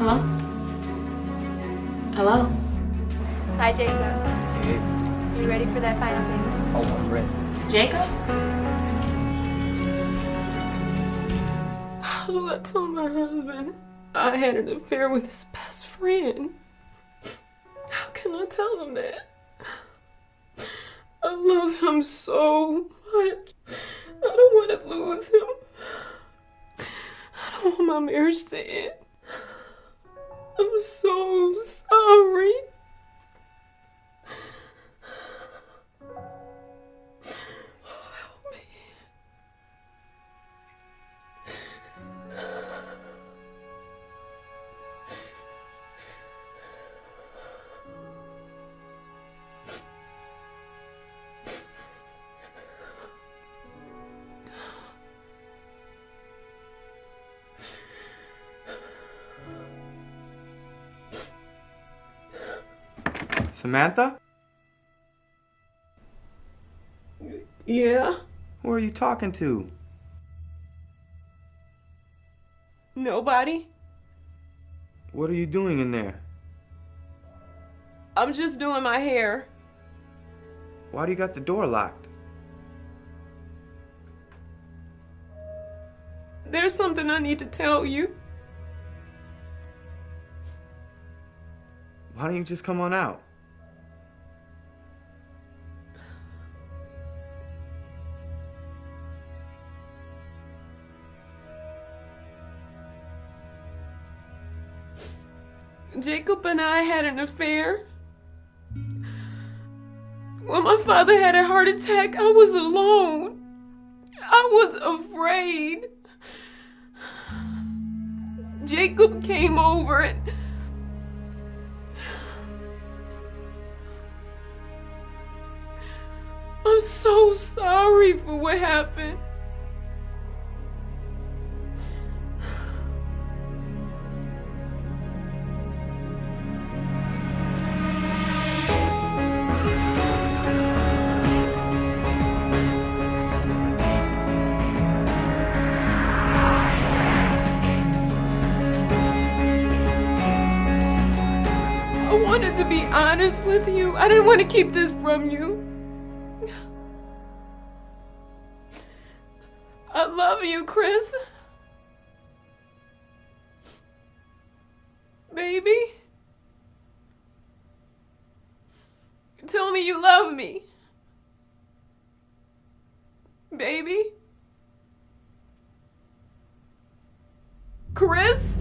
Hello? Hello? Hi, Jacob. You ready for that final payment? Oh, I'm ready. Jacob? How do I tell my husband I had an affair with his best friend? How can I tell him that? I love him so much. I don't want to lose him. I don't want my marriage to end. I'm so sorry. Samantha? Yeah? Who are you talking to? Nobody? What are you doing in there? I'm just doing my hair. Why do you got the door locked? There's something I need to tell you. Why don't you just come on out? Jacob and I had an affair. When my father had a heart attack, I was alone. I was afraid. Jacob came over and I'm so sorry for what happened. I wanted to be honest with you. I didn't want to keep this from you. I love you, Chris. Baby? Tell me you love me. Baby? Chris?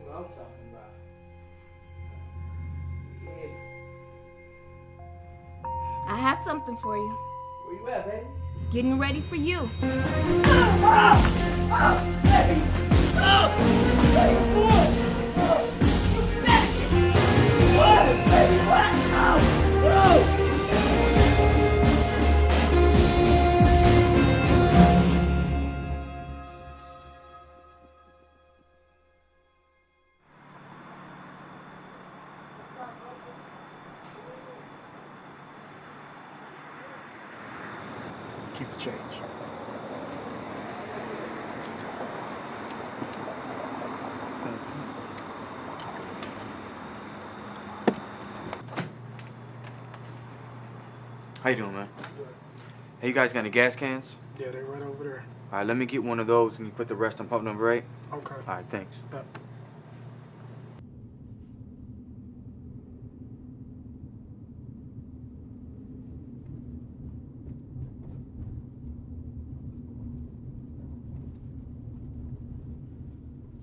That's what I'm talking about. Yeah. I have something for you. Where you at, baby? Getting ready for you. Keep the change. Thanks. How you doing, man? Hey, you guys got any gas cans? Yeah, they're right over there. All right, let me get one of those and you put the rest on pump number 8. Okay. All right, thanks. Yep.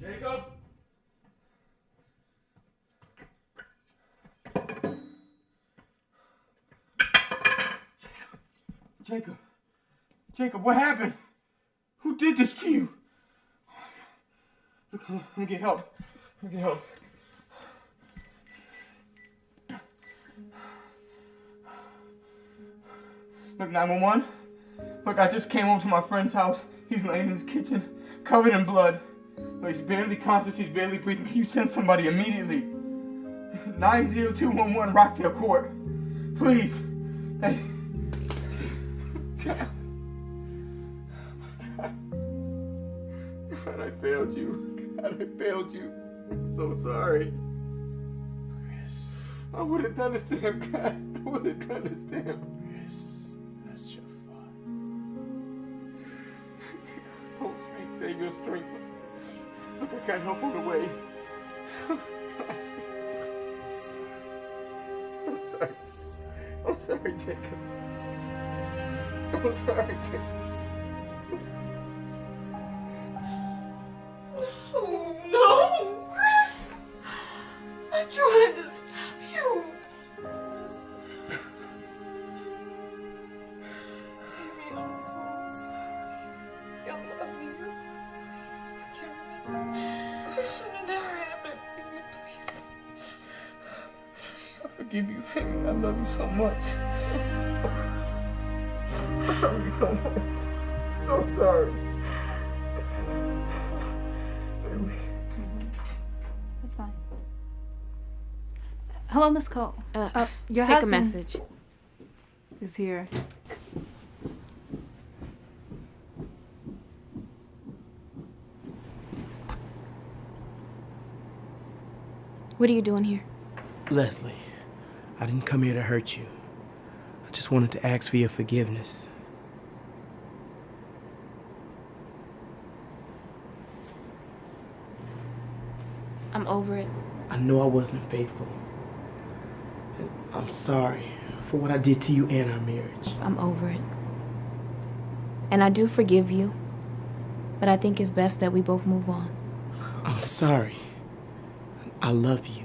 Jacob? Jacob. Jacob, what happened? Who did this to you? Look, let me get help. Let me get help. Look, 911. Look, I just came over to my friend's house. He's laying in his kitchen, covered in blood. Look, he's barely conscious, he's barely breathing. Can you send somebody immediately? 90211 Rockdale Court. Please. Hey. God, I failed you. God, I failed you. I'm so sorry. Chris. I would have done this to him, God. I would have done this to him. Chris, that's your fault. Oh, sweet Savior, strength. Look, I can't help on the way. I'm sorry. I'm sorry, Jacob. I'm sorry, Jacob. Oh no, Chris! I tried to stop you. Baby, I'm so sorry. I love you. Please forgive me. This should have never happened. Baby, please. I forgive you, baby. I love you so much. I love you so much. So sorry. Baby. That's fine. Hello, Miss Cole. Your take a husband message. is here. What are you doing here? Leslie, I didn't come here to hurt you. I just wanted to ask for your forgiveness. I'm over it. I know I wasn't faithful. And I'm sorry for what I did to you and our marriage. I'm over it. And I do forgive you, but I think it's best that we both move on. I'm sorry. I love you.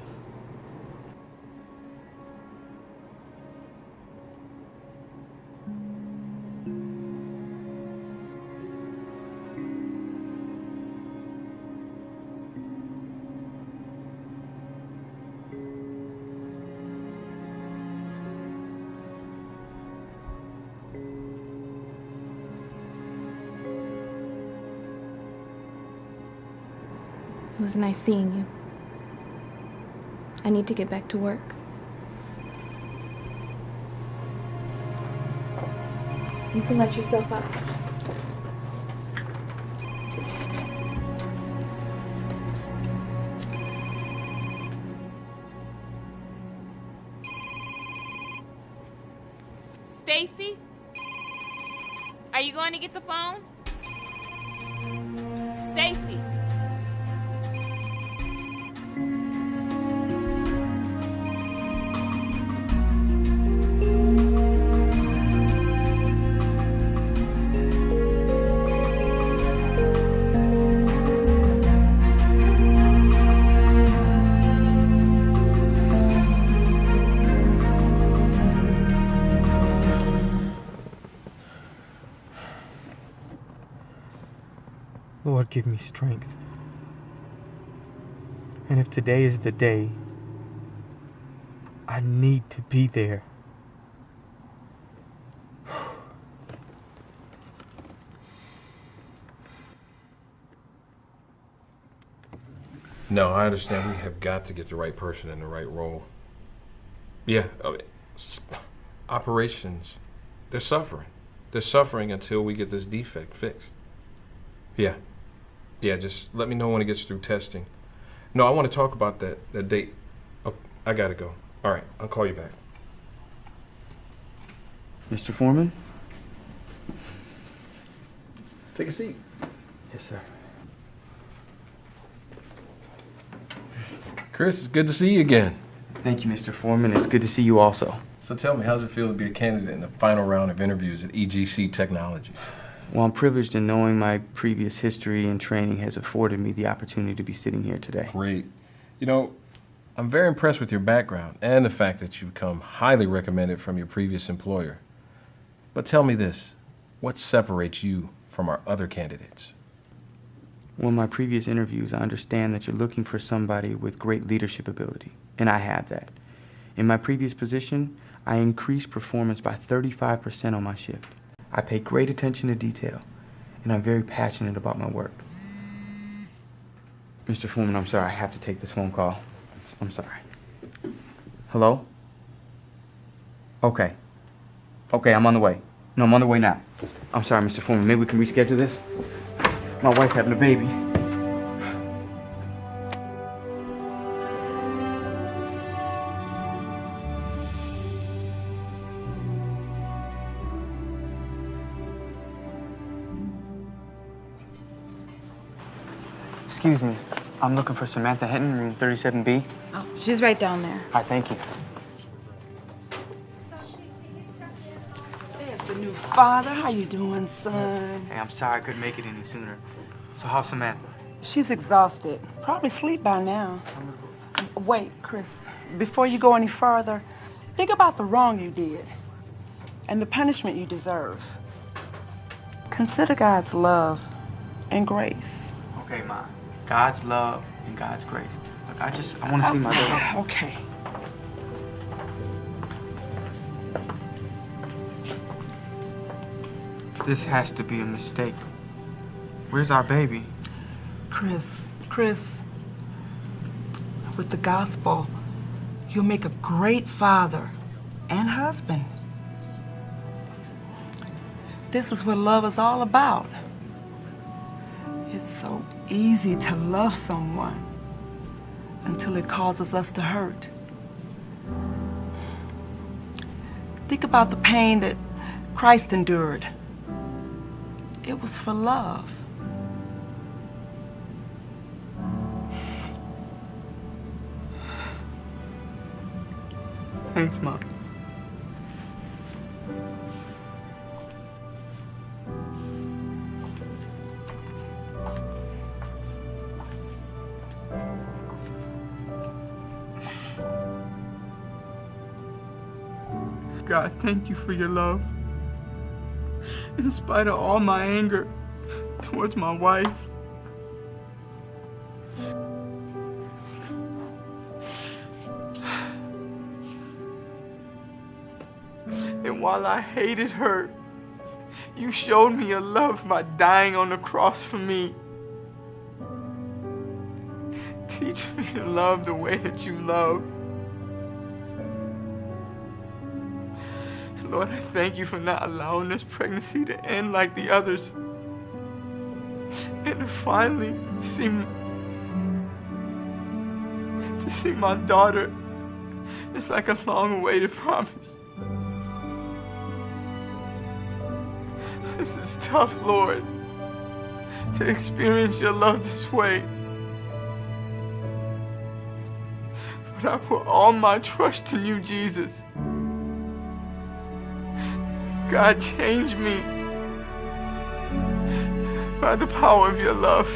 It was nice seeing you. I need to get back to work. You can let yourself up. Stacy? Are you going to get the phone? Stacy? Lord, give me strength. And if today is the day, I need to be there. No, I understand. We have got to get the right person in the right role. Yeah, operations, they're suffering. They're suffering until we get this defect fixed. Yeah, just let me know when it gets through testing. No, I want to talk about that date. Oh, I gotta go. All right, I'll call you back. Mr. Foreman? Take a seat. Yes, sir. Chris, it's good to see you again. Thank you, Mr. Foreman. It's good to see you also. So tell me, how's it feel to be a candidate in the final round of interviews at EGC Technologies? Well, I'm privileged in knowing my previous history and training has afforded me the opportunity to be sitting here today. Great. You know, I'm very impressed with your background and the fact that you've come highly recommended from your previous employer. But tell me this, what separates you from our other candidates? Well, in my previous interviews, I understand that you're looking for somebody with great leadership ability, and I have that. In my previous position, I increased performance by 35% on my shift. I pay great attention to detail, and I'm very passionate about my work. Mr. Foreman, I'm sorry, I have to take this phone call. I'm sorry. Hello? Okay. Okay, I'm on the way. No, I'm on the way now. I'm sorry, Mr. Foreman, maybe we can reschedule this? My wife's having a baby. Excuse me. I'm looking for Samantha Hinton, room 37B. Oh, she's right down there. Hi, thank you. There's the new father. How you doing, son? Hey, I'm sorry I couldn't make it any sooner. So how's Samantha? She's exhausted. Probably sleep by now. Wait, Chris. Before you go any further, think about the wrong you did and the punishment you deserve. Consider God's love and grace. Okay, Ma. God's love and God's grace. Look, I want to see my daughter. Okay. This has to be a mistake. Where's our baby? Chris, with the gospel, you'll make a great father and husband. This is what love is all about. It's so easy to love someone until it causes us to hurt. Think about the pain that Christ endured. It was for love. Thanks, Mom. God, thank you for your love. In spite of all my anger towards my wife. And while I hated her, you showed me your love by dying on the cross for me. Teach me to love the way that you love. Lord, I thank you for not allowing this pregnancy to end like the others. And to finally see my daughter. It's like a long-awaited promise. This is tough, Lord, to experience your love this way. But I put all my trust in you, Jesus. God, change me by the power of your love.